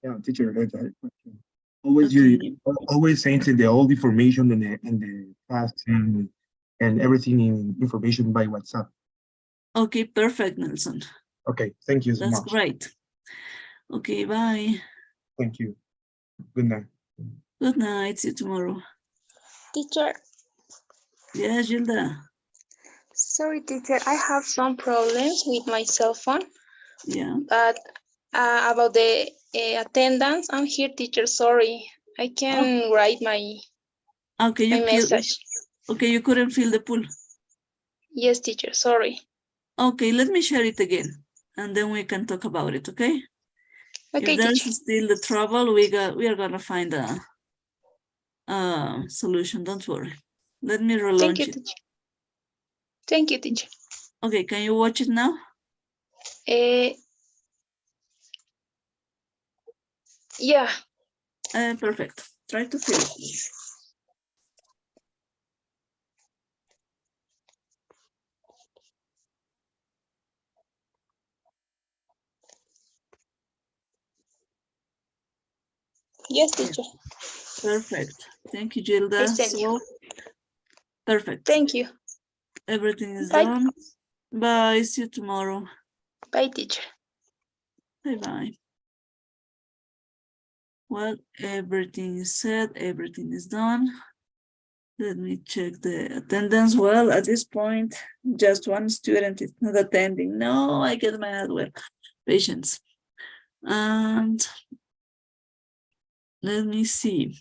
Yeah, teacher, always Okay. you always enter the old information in the past and everything in information by WhatsApp. Okay, perfect, Nelson. Okay, thank you so That's much. great. Okay, bye. Thank you. Good night. Good night. See you tomorrow. Teacher, Yeah, Gilda. sorry, teacher. I have some problems with my cell phone, Yeah. but about the attendance, I'm here, teacher. Sorry. I can write my Okay, message. okay, you couldn't fill the pool. Yes, teacher. Sorry. Okay, let me share it again, and then we can talk about it. Okay. Okay, If there's teacher. still the trouble, we are gonna find a solution. Don't worry. Let me Thank you, relaunch it. teacher. Thank you, teacher. Okay, can you watch it now? Yeah. Perfect. Try to fill it. Yes, teacher. Perfect. Thank you, Gilda. send you. Perfect. Thank you. Everything is Bye. done. Bye. See you tomorrow. Bye, teacher. Bye-bye. Well, everything is said. Everything is done. Let me check the attendance. Well, at this point, just one student is not attending. No, I get my head well. Patience. And let me see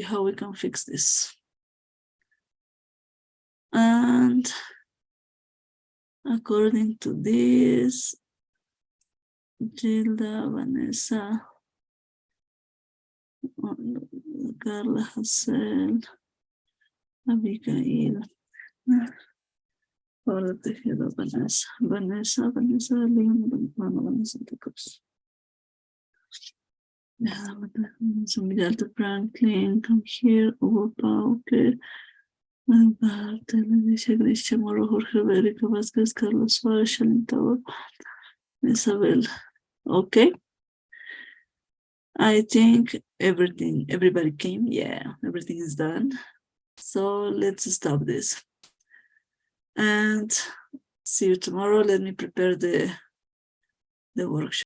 how we can fix this. And according to this, Gilda, Vanessa, Carla, Hassel, Abigail, Paula Tejeda, Vanessa, Leon, Vanessa, Cruz. Miguel Franklin, come here, Opa, okay. Televisa, Cristian Moro, Jorge Verica Vázquez, Carlos Suárez, Shalin Tower, Isabel. Okay. I think everybody came. Yeah, everything is done. So let's stop this. And see you tomorrow. Let me prepare the workshop.